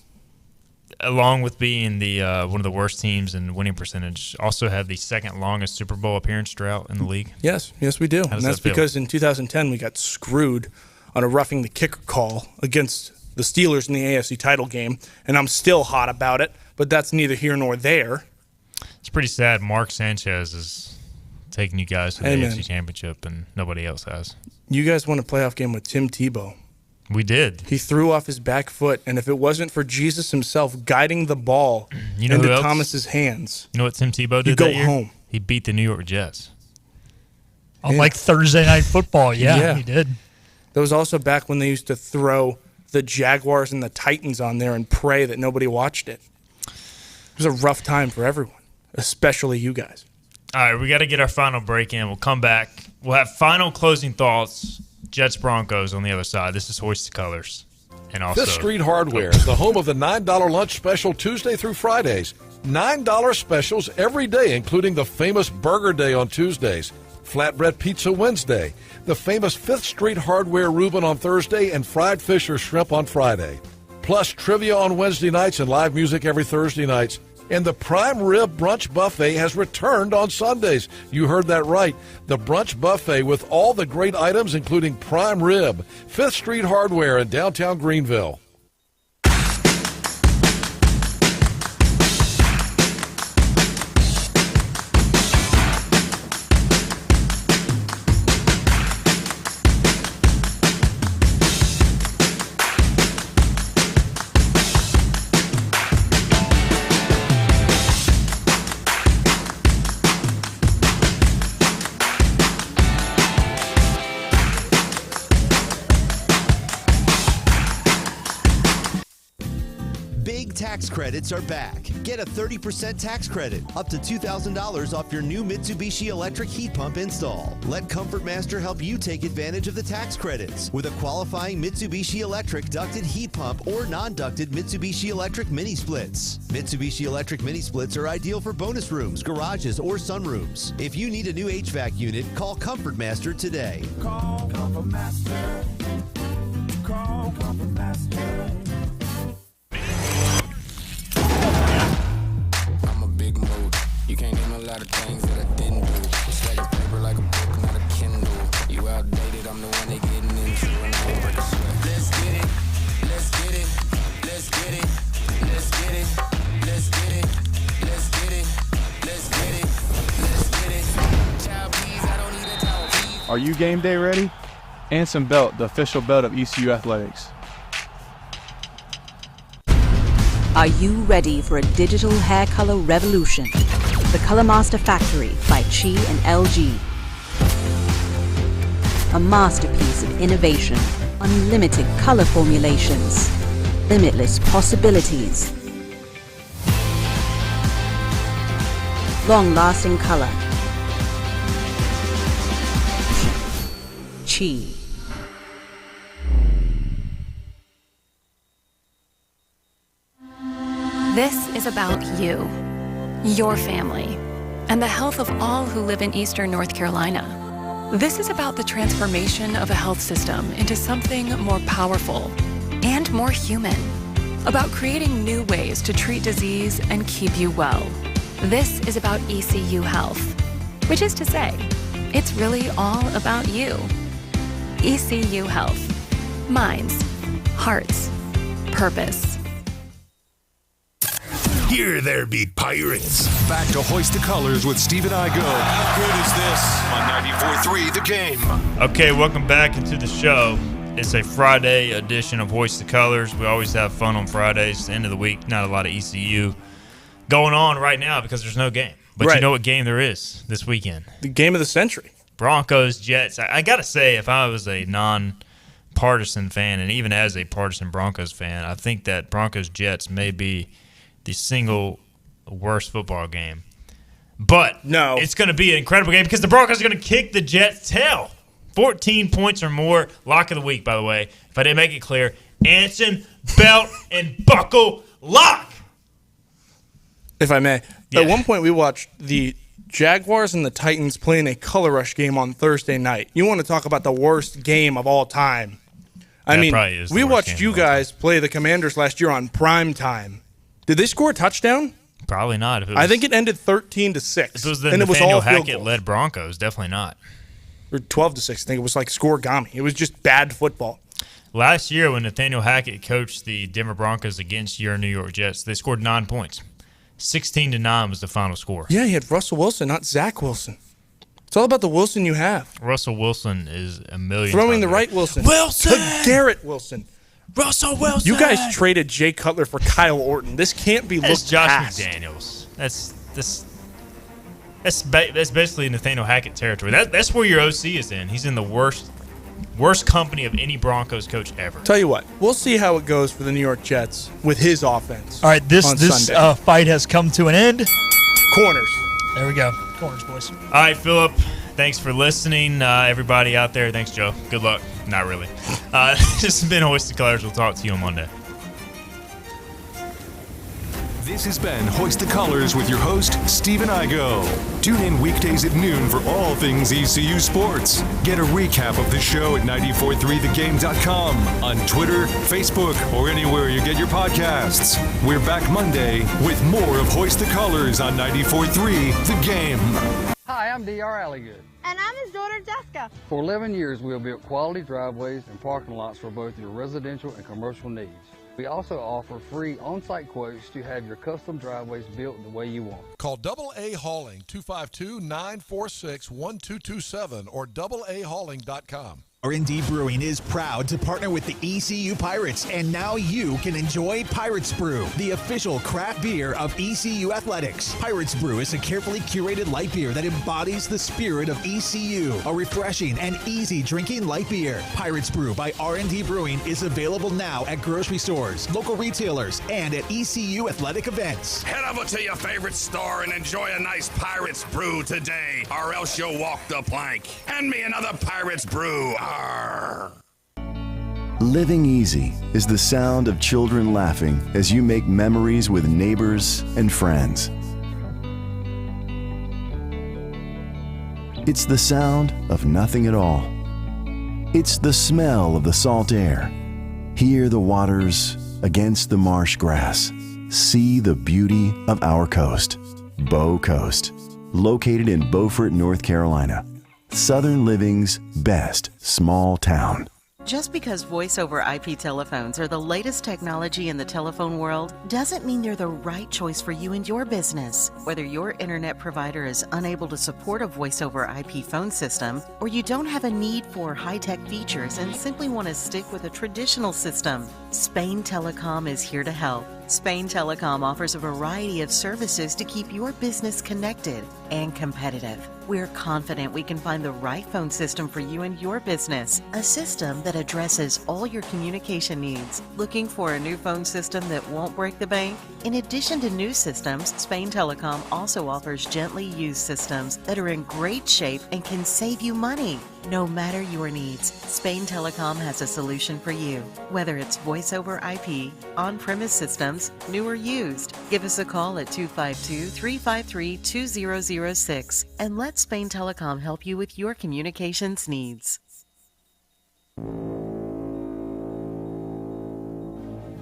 along with being the one of the worst teams in winning percentage, also have the second longest Super Bowl appearance drought in the league? Yes, we do. And that's because in 2010 we got screwed on a roughing the kicker call against the Steelers in the AFC title game, and I'm still hot about it, but that's neither here nor there. It's pretty sad. Mark Sanchez is taking you guys to the AFC Championship, and nobody else has. You guys won a playoff game with Tim Tebow. We did. He threw off his back foot, and if it wasn't for Jesus himself guiding the ball into Thomas's hands, you know what Tim Tebow did you go that year? home. He beat the New York Jets. On like Thursday Night Football, yeah, he did. That was also back when they used to throw the Jaguars and the Titans on there and pray that nobody watched it. It was a rough time for everyone, especially you guys. All right, we got to get our final break in. We'll come back. We'll have final closing thoughts. Jets Broncos on the other side. This is Hoist the Colors. And also Fifth Street Hardware, the home of the $9 lunch special Tuesday through Fridays. $9 specials every day, including the famous Burger Day on Tuesdays, Flatbread Pizza Wednesday, the famous Fifth Street Hardware Reuben on Thursday, and fried fish or shrimp on Friday. Plus trivia on Wednesday nights and live music every Thursday nights. And the Prime Rib Brunch Buffet has returned on Sundays. You heard that right. The Brunch Buffet with all the great items, including prime rib. Fifth Street Hardware in downtown Greenville. Tax credits are back. Get a 30% tax credit, up to $2,000 off your new Mitsubishi electric heat pump install. Let Comfort Master help you take advantage of the tax credits with a qualifying Mitsubishi electric ducted heat pump or non-ducted Mitsubishi electric mini splits. Mitsubishi electric mini splits are ideal for bonus rooms, garages, or sunrooms. If you need a new HVAC unit, call Comfort Master today. Call Comfort Master. Call Comfort Master. You can't name a lot of things that I didn't do. Stacking paper like a book, not a Kindle. You outdated, I'm the one they getting into, and I won't break a sweat. Let's get it, let's get it, let's get it, let's get it, let's get it, let's get it, let's get it, let's get it. Child, please, I don't need a towel, please. Are you game day ready? Anson Belt, the official belt of ECU Athletics. Are you ready for a digital hair color revolution? The Color Master Factory by Chi and LG. A masterpiece of innovation, unlimited color formulations, limitless possibilities, long-lasting color. Chi. This is about you, your family, and the health of all who live in Eastern North Carolina. This is about the transformation of a health system into something more powerful and more human, about creating new ways to treat disease and keep you well. This is about ECU Health, which is to say, it's really all about you. ECU Health. Minds, hearts, purpose. Here there be pirates. Back to Hoist the Colors with Stephen Igo. How good is this? On 94.3 The Game. Okay, welcome back into the show. It's a Friday edition of Hoist the Colors. We always have fun on Fridays. End of the week, not a lot of ECU going on right now because there's no game. But you know what game there is this weekend? The game of the century. Broncos, Jets. I got to say, if I was a non-partisan fan, and even as a partisan Broncos fan, I think that Broncos-Jets may be the single worst football game. But no, it's going to be an incredible game because the Broncos are going to kick the Jets' tail. 14 points or more. Lock of the week, by the way. If I didn't make it clear, Anson, belt, and buckle lock. If I may. Yeah. At one point, we watched the Jaguars and the Titans playing a color rush game on Thursday night. You want to talk about the worst game of all time. I mean, we watched you guys play the Commanders last year on prime time. Did they score a touchdown? Probably not. I think it ended 13-6. If it was the Nathaniel Hackett-led Broncos, definitely not. Or 12-6. I think it was like scoregami. It was just bad football. Last year when Nathaniel Hackett coached the Denver Broncos against your New York Jets, they scored 9 points. 16-9 was the final score. Yeah, he had Russell Wilson, not Zach Wilson. It's all about the Wilson you have. Russell Wilson is a million. Throwing the right Wilson. Wilson! To Garrett Wilson. Russell Wilson! You guys traded Jay Cutler for Kyle Orton. This can't be looked Josh past. McDaniels. That's basically Nathaniel Hackett territory. That's where your OC is in. He's in the worst company of any Broncos coach ever. Tell you what, we'll see how it goes for the New York Jets with his offense. All right, this fight has come to an end. Corners. There we go. Corners, boys. All right, Philip, thanks for listening. Everybody out there, thanks, Joe. Good luck. Not really. This has been Hoist the Colors. We'll talk to you on Monday. This has been Hoist the Colors with your host, Stephen Igo. Tune in weekdays at noon for all things ECU sports. Get a recap of the show at 943thegame.com, on Twitter, Facebook, or anywhere you get your podcasts. We're back Monday with more of Hoist the Colors on 943 The Game. Hi, I'm D.R. Alligood. And I'm his daughter, Jessica. For 11 years, we have built quality driveways and parking lots for both your residential and commercial needs. We also offer free on-site quotes to have your custom driveways built the way you want. Call AA Hauling 252-946-1227 or AAHauling.com. R&D Brewing is proud to partner with the ECU Pirates, and now you can enjoy Pirates Brew, the official craft beer of ECU Athletics. Pirates Brew is a carefully curated light beer that embodies the spirit of ECU, a refreshing and easy drinking light beer. Pirates Brew by R&D Brewing is available now at grocery stores, local retailers, and at ECU athletic events. Head over to your favorite store and enjoy a nice Pirates Brew today, or else you'll walk the plank. Hand me another Pirates Brew. Living easy is the sound of children laughing as you make memories with neighbors and friends. It's the sound of nothing at all. It's the smell of the salt air. Hear the waters against the marsh grass. See the beauty of our coast, Bow Coast, located in Beaufort, North Carolina. Southern Living's best small town. Just because voice-over IP telephones are the latest technology in the telephone world doesn't mean they're the right choice for you and your business. Whether your internet provider is unable to support a voice-over IP phone system, or you don't have a need for high-tech features and simply want to stick with a traditional system, Spain Telecom is here to help. Spain Telecom offers a variety of services to keep your business connected and competitive. We're confident we can find the right phone system for you and your business, a system that addresses all your communication needs. Looking for a new phone system that won't break the bank? In addition to new systems, Spain Telecom also offers gently used systems that are in great shape and can save you money. No matter your needs, Spain Telecom has a solution for you. Whether it's voice over IP, on-premise systems, new or used, give us a call at 252-353-2006 and let Spain Telecom help you with your communications needs.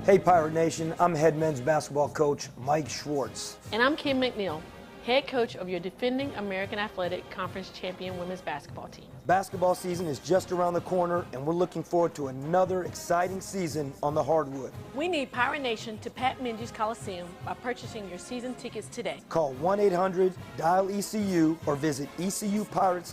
Hey Pirate Nation, I'm head men's basketball coach Mike Schwartz. And I'm Kim McNeil, head coach of your defending American Athletic Conference champion women's basketball team. Basketball season is just around the corner, and we're looking forward to another exciting season on the hardwood. We need Pirate Nation to Pat Minji's Coliseum by purchasing your season tickets today. Call 1-800-DIAL-ECU or visit ECUPirates.com